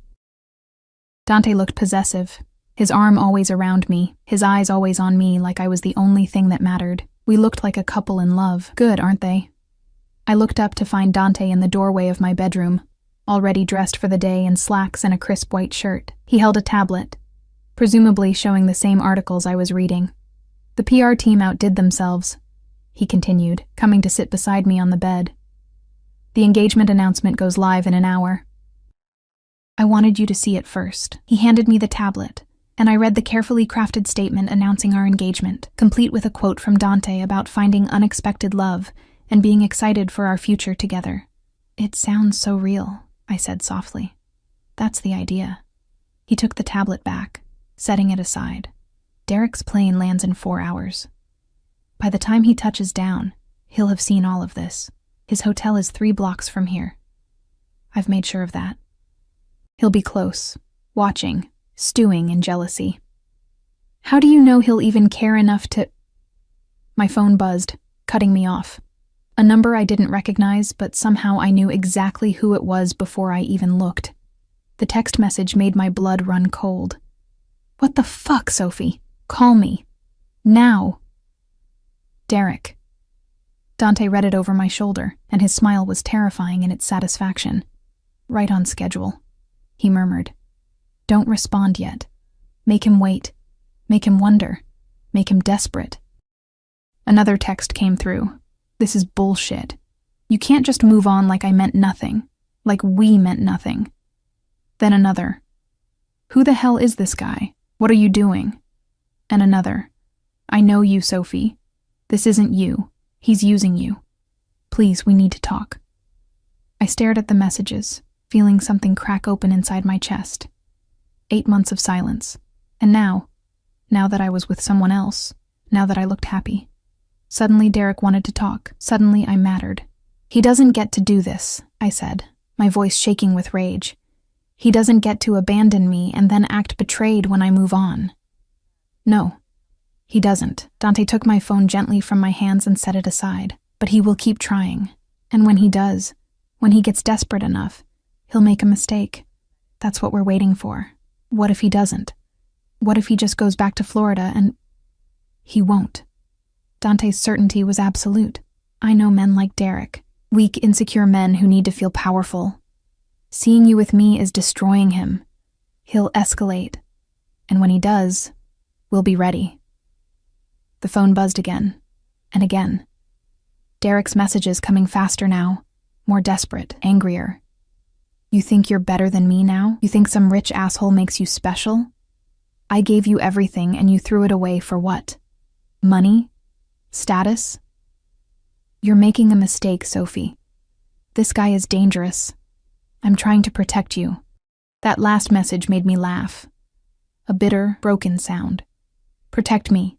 Dante looked possessive, his arm always around me, his eyes always on me like I was the only thing that mattered. We looked like a couple in love. Good, aren't they? I looked up to find Dante in the doorway of my bedroom, already dressed for the day in slacks and a crisp white shirt. He held a tablet, presumably showing the same articles I was reading. "The PR team outdid themselves," he continued, coming to sit beside me on the bed. "The engagement announcement goes live in an hour. I wanted you to see it first." He handed me the tablet, and I read the carefully crafted statement announcing our engagement, complete with a quote from Dante about finding unexpected love and being excited for our future together. "It sounds so real," I said softly. "That's the idea." He took the tablet back, setting it aside. "Derek's plane lands in 4 hours. By the time he touches down, he'll have seen all of this. His hotel is 3 blocks from here. I've made sure of that. He'll be close, watching, stewing in jealousy. How do you know he'll even care enough to—" My phone buzzed, cutting me off. A number I didn't recognize, but somehow I knew exactly who it was before I even looked. The text message made my blood run cold. "What the fuck, Sophie? Call me. Now." "Derek." Dante read it over my shoulder, and his smile was terrifying in its satisfaction. "Right on schedule," he murmured. "Don't respond yet. Make him wait. Make him wonder. Make him desperate." Another text came through. "This is bullshit. You can't just move on like I meant nothing. Like we meant nothing." Then another. "Who the hell is this guy? What are you doing?" And another. "I know you, Sophie. This isn't you. He's using you. Please, we need to talk." I stared at the messages, feeling something crack open inside my chest. 8 months of silence. And now that I was with someone else, now that I looked happy, suddenly Derek wanted to talk. Suddenly I mattered. "He doesn't get to do this," I said, my voice shaking with rage. "He doesn't get to abandon me and then act betrayed when I move on. No, he doesn't." Dante took my phone gently from my hands and set it aside. "But he will keep trying. And when he does, when he gets desperate enough, he'll make a mistake. That's what we're waiting for. What if he doesn't? What if he just goes back to Florida and—" "He won't." Dante's certainty was absolute. "I know men like Derek, weak, insecure men who need to feel powerful. Seeing you with me is destroying him. He'll escalate. And when he does, we'll be ready." The phone buzzed again, and again. Derek's messages coming faster now, more desperate, angrier. "You think you're better than me now? You think some rich asshole makes you special? I gave you everything and you threw it away for what? Money? Status?" "You're making a mistake, Sophie. This guy is dangerous. I'm trying to protect you." That last message made me laugh. A bitter, broken sound. Protect me.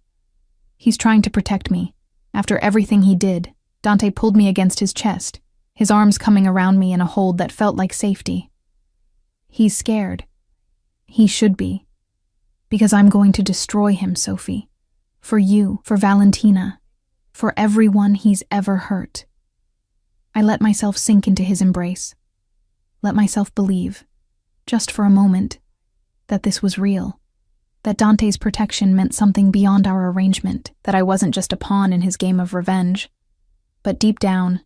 He's trying to protect me. After everything he did, Dante pulled me against his chest, his arms coming around me in a hold that felt like safety. He's scared. He should be. Because I'm going to destroy him, Sophie. For you, for Valentina, for everyone he's ever hurt. I let myself sink into his embrace. Let myself believe, just for a moment, that this was real. That Dante's protection meant something beyond our arrangement, that I wasn't just a pawn in his game of revenge. But deep down,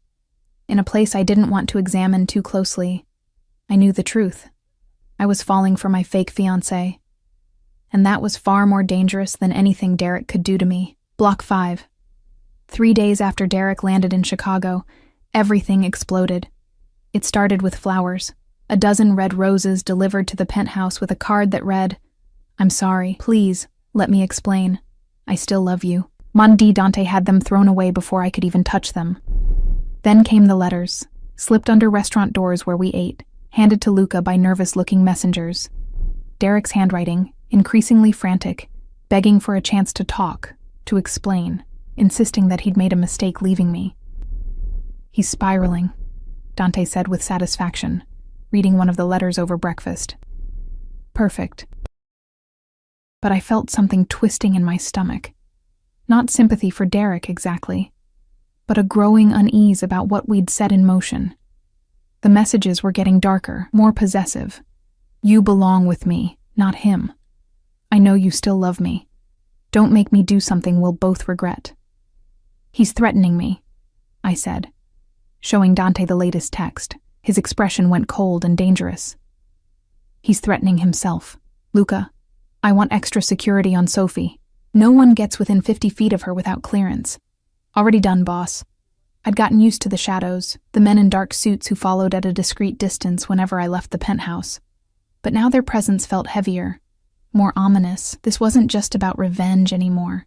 in a place I didn't want to examine too closely, I knew the truth. I was falling for my fake fiancé. And that was far more dangerous than anything Derek could do to me. Block 5. 3 days after Derek landed in Chicago, everything exploded. It started with flowers. A dozen red roses delivered to the penthouse with a card that read, "I'm sorry, please, let me explain. I still love you." Mondi Dante had them thrown away before I could even touch them. Then came the letters, slipped under restaurant doors where we ate, handed to Luca by nervous-looking messengers. Derek's handwriting, increasingly frantic, begging for a chance to talk, to explain, insisting that he'd made a mistake leaving me. "He's spiraling," Dante said with satisfaction, reading one of the letters over breakfast. "Perfect." But I felt something twisting in my stomach. Not sympathy for Derek exactly, but a growing unease about what we'd set in motion. The messages were getting darker, more possessive. "You belong with me, not him. I know you still love me. Don't make me do something we'll both regret." "He's threatening me," I said, showing Dante the latest text. His expression went cold and dangerous. "He's threatening himself. Luca, I want extra security on Sophie. No one gets within 50 feet of her without clearance." "Already done, boss." I'd gotten used to the shadows, the men in dark suits who followed at a discreet distance whenever I left the penthouse. But now their presence felt heavier, more ominous. This wasn't just about revenge anymore.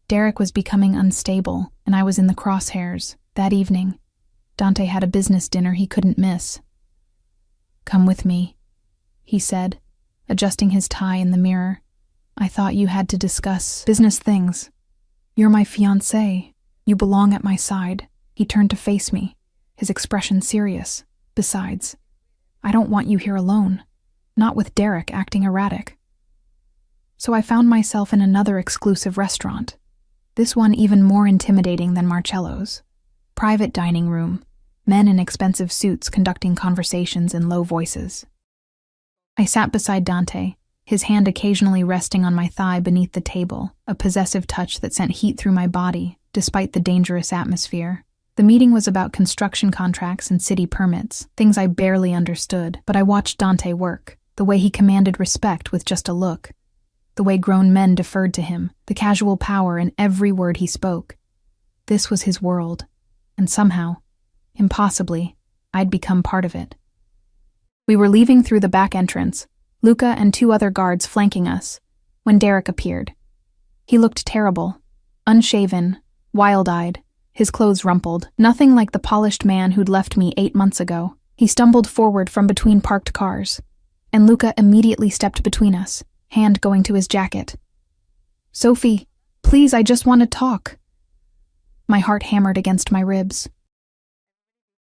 Derek was becoming unstable, and I was in the crosshairs. That evening, Dante had a business dinner he couldn't miss. "Come with me," he said, adjusting his tie in the mirror. "I thought you had to discuss business things. You're my fiancé. You belong at my side." He turned to face me, his expression serious. "Besides, I don't want you here alone, not with Derek acting erratic." So I found myself in another exclusive restaurant, this one even more intimidating than Marcello's. Private dining room, men in expensive suits conducting conversations in low voices. I sat beside Dante, his hand occasionally resting on my thigh beneath the table, a possessive touch that sent heat through my body, despite the dangerous atmosphere. The meeting was about construction contracts and city permits, things I barely understood, but I watched Dante work, the way he commanded respect with just a look, the way grown men deferred to him, the casual power in every word he spoke. This was his world, and somehow, impossibly, I'd become part of it. We were leaving through the back entrance, Luca and 2 other guards flanking us, when Derek appeared. He looked terrible, unshaven, wild-eyed, his clothes rumpled, nothing like the polished man who'd left me 8 months ago. He stumbled forward from between parked cars, and Luca immediately stepped between us, hand going to his jacket. "Sophie, please, I just want to talk." My heart hammered against my ribs.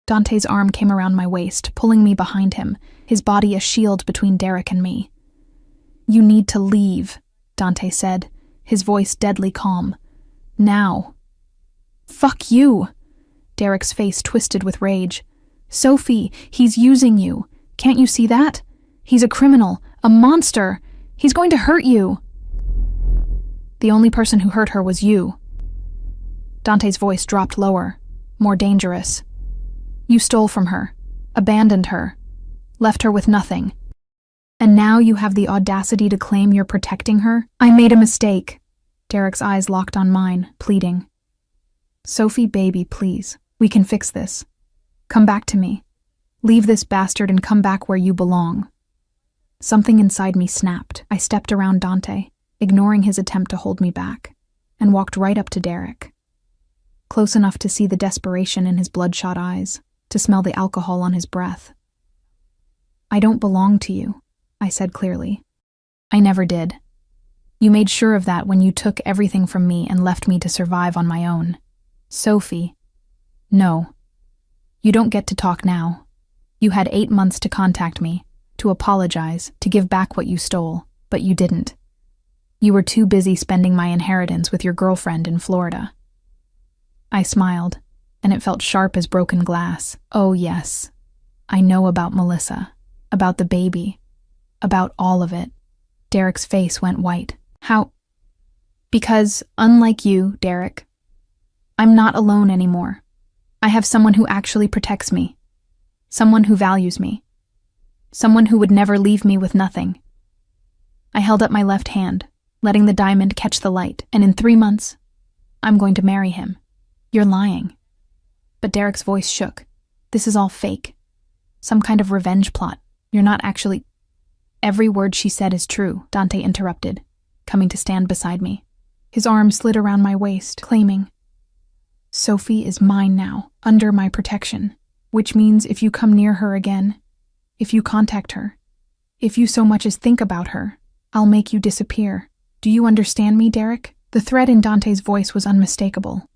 Dante's arm came around my waist, pulling me behind him, his body a shield between Derek and me. "You need to leave," Dante said, his voice deadly calm. "Now." "Fuck you!" Derek's face twisted with rage. "Sophie, he's using you. Can't you see that? He's a criminal, a monster. He's going to hurt you." "The only person who hurt her was you." Dante's voice dropped lower, more dangerous. "You stole from her, abandoned her, left her with nothing. And now you have the audacity to claim you're protecting her? I made a mistake." Derek's eyes locked on mine, pleading. "Sophie, baby, please. We can fix this. Come back to me. Leave this bastard and come back where you belong." Something inside me snapped. I stepped around Dante, ignoring his attempt to hold me back, and walked right up to Derek. close enough to see the desperation in his bloodshot eyes, to smell the alcohol on his breath. "I don't belong to you," I said clearly. "I never did. You made sure of that when you took everything from me and left me to survive on my own. Sophie. No. You don't get to talk now. You had 8 months to contact me, to apologize, to give back what you stole, but you didn't. You were too busy spending my inheritance with your girlfriend in Florida." I smiled, and it felt sharp as broken glass. Oh yes, I know about Melissa, about the baby, about all of it. Derek's face went white. "How?" "Because, unlike you, Derek, I'm not alone anymore. I have someone who actually protects me. Someone who values me. Someone who would never leave me with nothing." I held up my left hand, letting the diamond catch the light, and in 3 months, I'm going to marry him. "You're lying." But Derek's voice shook. "This is all fake. Some kind of revenge plot. You're not actually—" "Every word she said is true," Dante interrupted, coming to stand beside me. His arm slid around my waist, claiming, "Sophie is mine now, under my protection, which means if you come near her again, if you contact her, if you so much as think about her, I'll make you disappear. Do you understand me, Derek?" The threat in Dante's voice was unmistakable.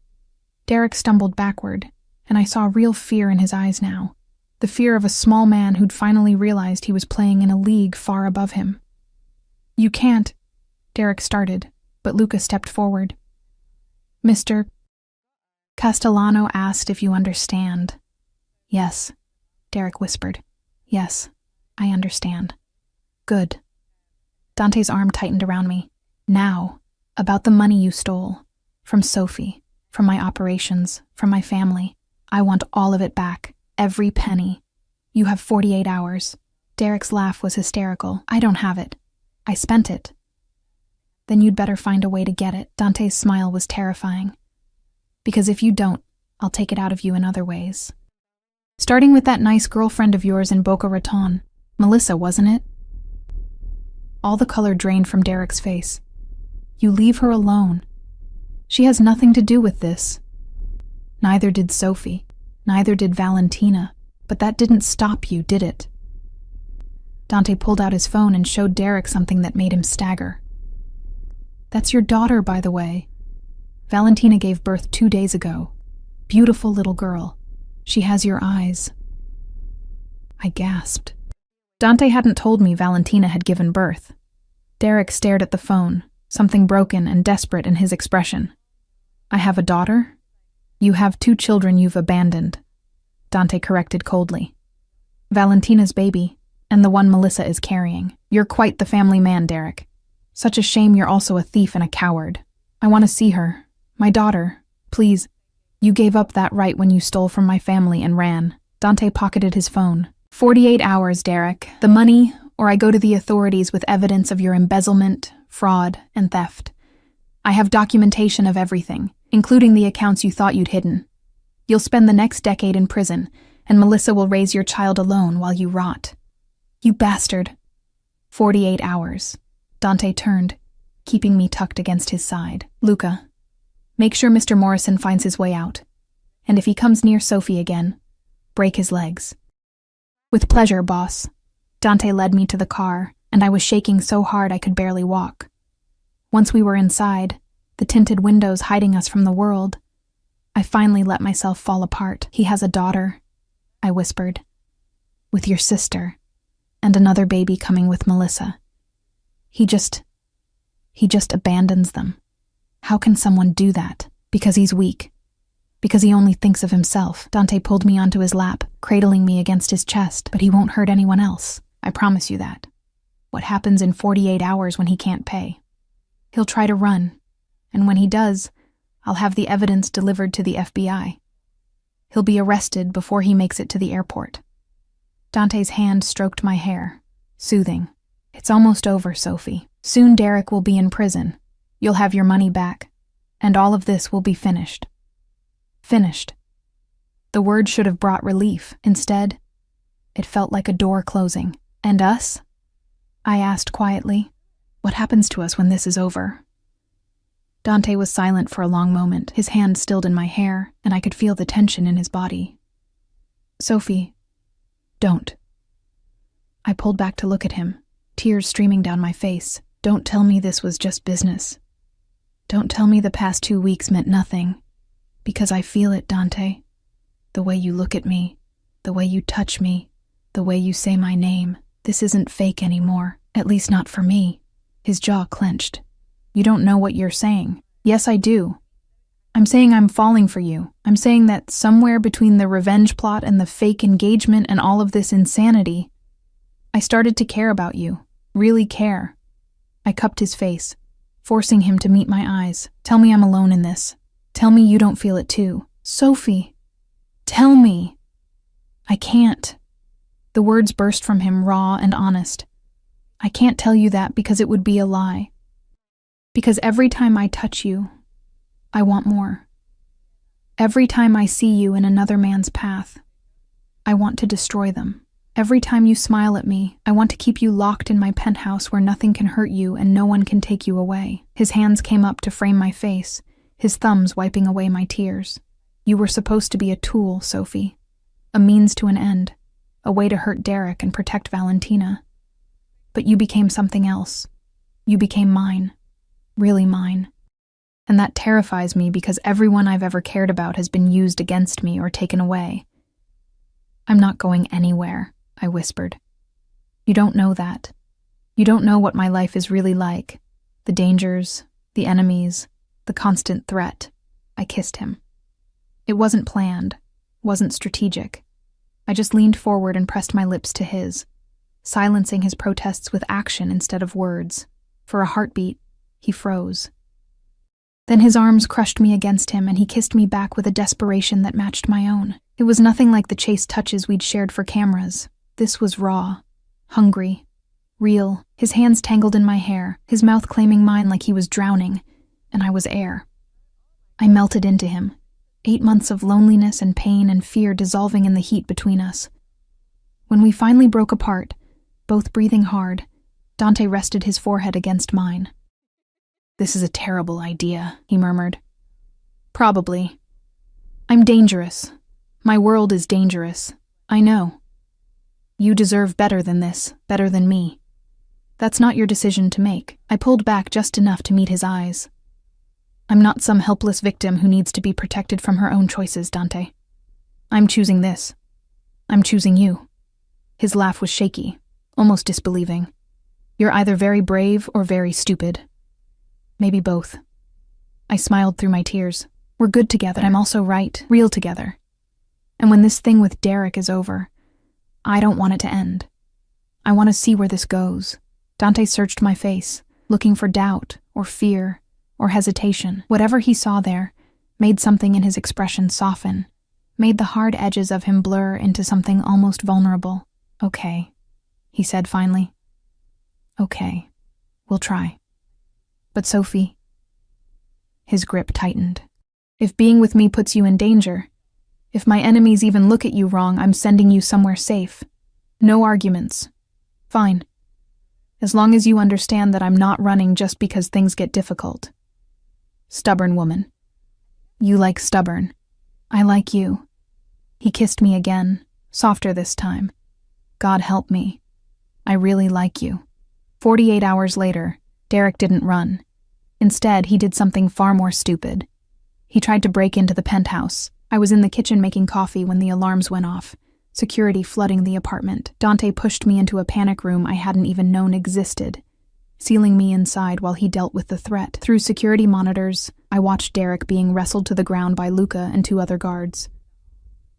Derek stumbled backward, and I saw real fear in his eyes now, the fear of a small man who'd finally realized he was playing in a league far above him. "You can't," Derek started, but Luca stepped forward. "Mr. Castellano asked if you understand." "Yes," Derek whispered. "Yes, I understand." "Good." Dante's arm tightened around me. "Now, about the money you stole. From Sophie, from my operations, from my family. I want all of it back, every penny. You have 48 hours. Derek's laugh was hysterical. "I don't have it. I spent it." "Then you'd better find a way to get it." Dante's smile was terrifying. "Because if you don't, I'll take it out of you in other ways. Starting with that nice girlfriend of yours in Boca Raton. Melissa, wasn't it?" All the color drained from Derek's face. "You leave her alone. She has nothing to do with this. Neither did Sophie. Neither did Valentina. But that didn't stop you, did it?" Dante pulled out his phone and showed Derek something that made him stagger. "That's your daughter, by the way. Valentina gave birth 2 days ago. Beautiful little girl. She has your eyes." I gasped. Dante hadn't told me Valentina had given birth. Derek stared at the phone, something broken and desperate in his expression. "I have a daughter? You have 2 children you've abandoned," Dante corrected coldly. "Valentina's baby, and the one Melissa is carrying. You're quite the family man, Derek. Such a shame you're also a thief and a coward. I want to see her. My daughter. Please. You gave up that right when you stole from my family and ran." Dante pocketed his phone. 48 hours, Derek. The money, or I go to the authorities with evidence of your embezzlement, fraud, and theft. I have documentation of everything, including the accounts you thought you'd hidden. You'll spend the next decade in prison, and Melissa will raise your child alone while you rot. You bastard. 48 hours. Dante turned, keeping me tucked against his side. "Luca, make sure Mr. Morrison finds his way out, and if he comes near Sophie again, break his legs." "With pleasure, boss." Dante led me to the car, and I was shaking so hard I could barely walk. Once we were inside, the tinted windows hiding us from the world, I finally let myself fall apart. "He has a daughter," I whispered. "With your sister, and another baby coming with Melissa. He just abandons them. How can someone do that? Because he's weak. Because he only thinks of himself." Dante pulled me onto his lap, cradling me against his chest. "But he won't hurt anyone else. I promise you that. What happens in 48 hours when he can't pay? He'll try to run, and when he does, I'll have the evidence delivered to the FBI. He'll be arrested before he makes it to the airport." Dante's hand stroked my hair, soothing. "It's almost over, Sophie. Soon Derek will be in prison. You'll have your money back, and all of this will be finished." Finished. The word should have brought relief. Instead, it felt like a door closing. "And us?" I asked quietly. "What happens to us when this is over?" Dante was silent for a long moment, his hand stilled in my hair, and I could feel the tension in his body. Sophie, don't. I pulled back to look at him, tears streaming down my face. Don't tell me this was just business. Don't tell me the past 2 weeks meant nothing. Because I feel it, Dante. The way you look at me, the way you touch me, the way you say my name. This isn't fake anymore, at least not for me. His jaw clenched. You don't know what you're saying. Yes, I do. I'm saying I'm falling for you. I'm saying that somewhere between the revenge plot and the fake engagement and all of this insanity, I started to care about you. Really care. I cupped his face, forcing him to meet my eyes. Tell me I'm alone in this. Tell me you don't feel it too. Sophie, tell me. I can't. The words burst from him raw and honest. I can't tell you that because it would be a lie. Because every time I touch you, I want more. Every time I see you in another man's path, I want to destroy them. Every time you smile at me, I want to keep you locked in my penthouse where nothing can hurt you and no one can take you away. His hands came up to frame my face, his thumbs wiping away my tears. You were supposed to be a tool, Sophie. A means to an end. A way to hurt Derek and protect Valentina. But you became something else. You became mine. Really mine. And that terrifies me because everyone I've ever cared about has been used against me or taken away. I'm not going anywhere, I whispered. You don't know that. You don't know what my life is really like. The dangers, the enemies, the constant threat. I kissed him. It wasn't planned, wasn't strategic. I just leaned forward and pressed my lips to his, silencing his protests with action instead of words. For a heartbeat, he froze. Then his arms crushed me against him and he kissed me back with a desperation that matched my own. It was nothing like the chaste touches we'd shared for cameras. This was raw, hungry, real. His hands tangled in my hair, his mouth claiming mine like he was drowning, and I was air. I melted into him, 8 months of loneliness and pain and fear dissolving in the heat between us. When we finally broke apart, both breathing hard, Dante rested his forehead against mine. This is a terrible idea, he murmured. Probably. I'm dangerous. My world is dangerous. I know. You deserve better than this, better than me. That's not your decision to make. I pulled back just enough to meet his eyes. I'm not some helpless victim who needs to be protected from her own choices, Dante. I'm choosing this. I'm choosing you. His laugh was shaky, almost disbelieving. You're either very brave or very stupid. Maybe both. I smiled through my tears. We're good together. I'm also right, real together. And when this thing with Derek is over, I don't want it to end. I want to see where this goes. Dante searched my face, looking for doubt or fear or hesitation. Whatever he saw there made something in his expression soften, made the hard edges of him blur into something almost vulnerable. Okay, he said finally. Okay, we'll try. But Sophie... His grip tightened. If being with me puts you in danger, if my enemies even look at you wrong, I'm sending you somewhere safe. No arguments. Fine. As long as you understand that I'm not running just because things get difficult. Stubborn woman. You like stubborn. I like you. He kissed me again, softer this time. God help me. I really like you. 48 hours later, Derek didn't run. Instead, he did something far more stupid. He tried to break into the penthouse. I was in the kitchen making coffee when the alarms went off, security flooding the apartment. Dante pushed me into a panic room I hadn't even known existed, sealing me inside while he dealt with the threat. Through security monitors, I watched Derek being wrestled to the ground by Luca and 2 other guards.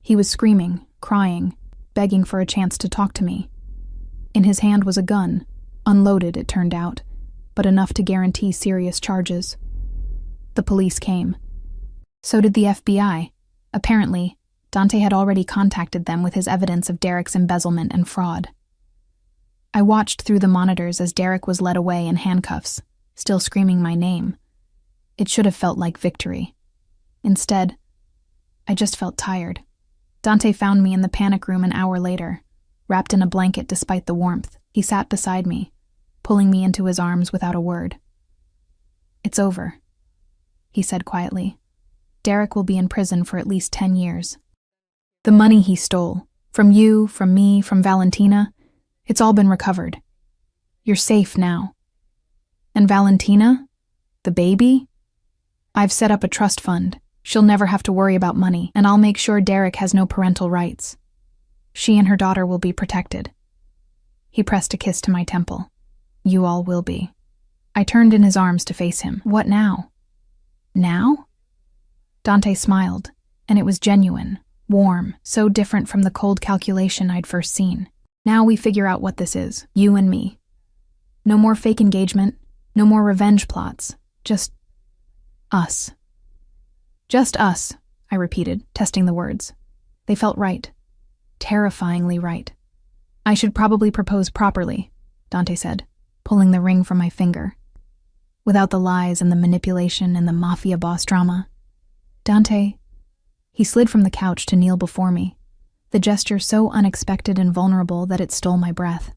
He was screaming, crying, begging for a chance to talk to me. In his hand was a gun, unloaded it turned out, but enough to guarantee serious charges. The police came. So did the FBI. Apparently, Dante had already contacted them with his evidence of Derek's embezzlement and fraud. I watched through the monitors as Derek was led away in handcuffs, still screaming my name. It should have felt like victory. Instead, I just felt tired. Dante found me in the panic room an hour later, wrapped in a blanket despite the warmth. He sat beside me, pulling me into his arms without a word. It's over. he said quietly. Derek will be in prison for at least 10 years. The money he stole, from you, from me, from Valentina, it's all been recovered. You're safe now. And Valentina? The baby? I've set up a trust fund. She'll never have to worry about money, and I'll make sure Derek has no parental rights. She and her daughter will be protected. He pressed a kiss to my temple. You all will be. I turned in his arms to face him. What now? Now? Dante smiled, and it was genuine, warm, so different from the cold calculation I'd first seen. Now we figure out what this is, you and me. No more fake engagement, no more revenge plots, just us. Just us, I repeated, testing the words. They felt right. Terrifyingly right. I should probably propose properly, Dante said, pulling the ring from my finger. Without the lies and the manipulation and the Mafia boss drama. Dante, he slid from the couch to kneel before me, the gesture so unexpected and vulnerable that it stole my breath.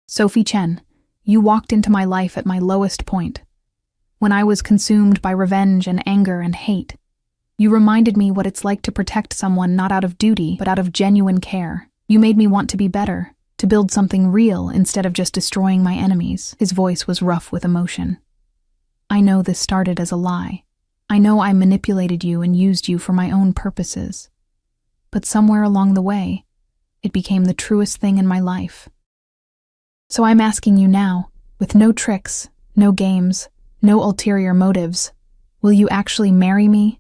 Sophie Chen, you walked into my life at my lowest point. When I was consumed by revenge and anger and hate, you reminded me what it's like to protect someone not out of duty, but out of genuine care. You made me want to be better, to build something real instead of just destroying my enemies. His voice was rough with emotion. I know this started as a lie. I know I manipulated you and used you for my own purposes. But somewhere along the way, it became the truest thing in my life. So I'm asking you now, with no tricks, no games, no ulterior motives, will you actually marry me?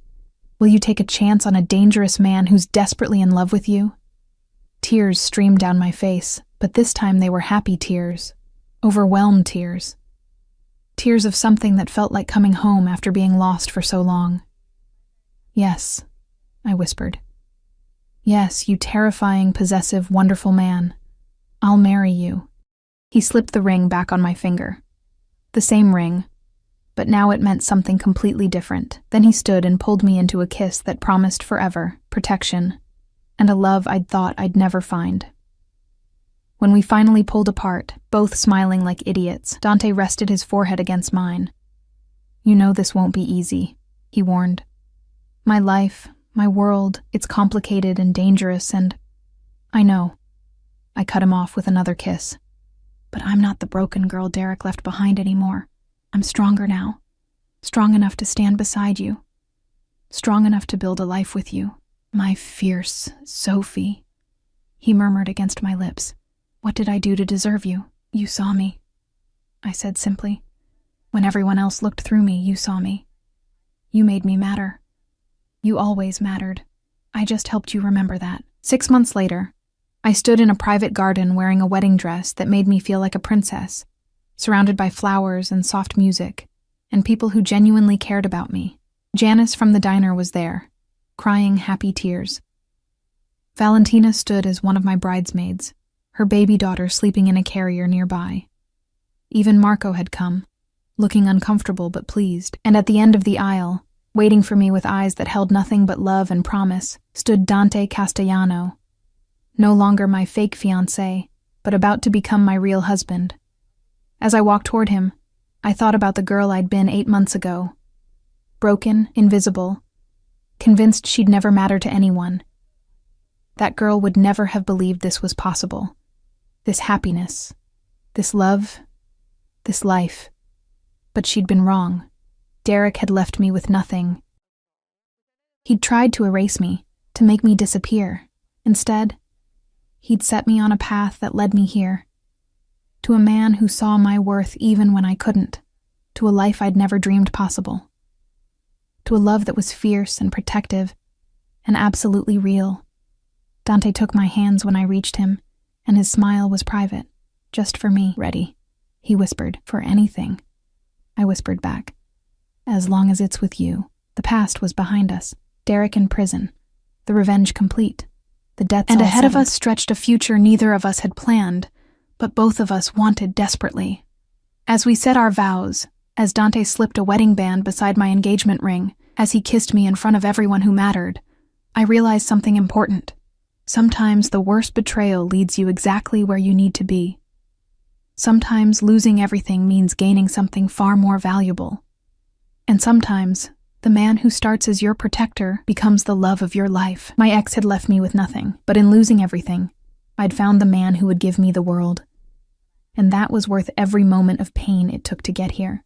Will you take a chance on a dangerous man who's desperately in love with you? Tears streamed down my face, but this time they were happy tears, overwhelmed tears. Tears of something that felt like coming home after being lost for so long. Yes, I whispered. Yes, you terrifying, possessive, wonderful man. I'll marry you. He slipped the ring back on my finger. The same ring, but now it meant something completely different. Then he stood and pulled me into a kiss that promised forever, protection, and a love I'd thought I'd never find. When we finally pulled apart, both smiling like idiots, Dante rested his forehead against mine. You know this won't be easy, he warned. My life, my world, it's complicated and dangerous and… I know. I cut him off with another kiss. But I'm not the broken girl Derek left behind anymore. I'm stronger now. Strong enough to stand beside you. Strong enough to build a life with you. My fierce Sophie, he murmured against my lips. What did I do to deserve you? You saw me, I said simply. When everyone else looked through me, you saw me. You made me matter. You always mattered. I just helped you remember that. 6 months later, I stood in a private garden wearing a wedding dress that made me feel like a princess, surrounded by flowers and soft music, and people who genuinely cared about me. Janice from the diner was there, crying happy tears. Valentina stood as one of my bridesmaids, her baby daughter sleeping in a carrier nearby. Even Marco had come, looking uncomfortable but pleased, and at the end of the aisle, waiting for me with eyes that held nothing but love and promise, stood Dante Castellano, no longer my fake fiancé, but about to become my real husband. As I walked toward him, I thought about the girl I'd been 8 months ago. Broken, invisible, convinced she'd never matter to anyone. That girl would never have believed this was possible. This happiness, this love, this life. But she'd been wrong. Derek had left me with nothing. He'd tried to erase me, to make me disappear. Instead, he'd set me on a path that led me here. To a man who saw my worth even when I couldn't. To a life I'd never dreamed possible. To a love that was fierce and protective and absolutely real. Dante took my hands when I reached him, and his smile was private, just for me. Ready, he whispered, for anything. I whispered back. As long as it's with you. The past was behind us. Derek in prison. The revenge complete. The debts all settled. And ahead of us stretched a future neither of us had planned, but both of us wanted desperately. As we said our vows, as Dante slipped a wedding band beside my engagement ring, as he kissed me in front of everyone who mattered, I realized something important. Sometimes the worst betrayal leads you exactly where you need to be. Sometimes losing everything means gaining something far more valuable. And sometimes The man who starts as your protector becomes the love of your life. My ex had left me with nothing, but in losing everything, I'd found the man who would give me the world. And that was worth every moment of pain it took to get here.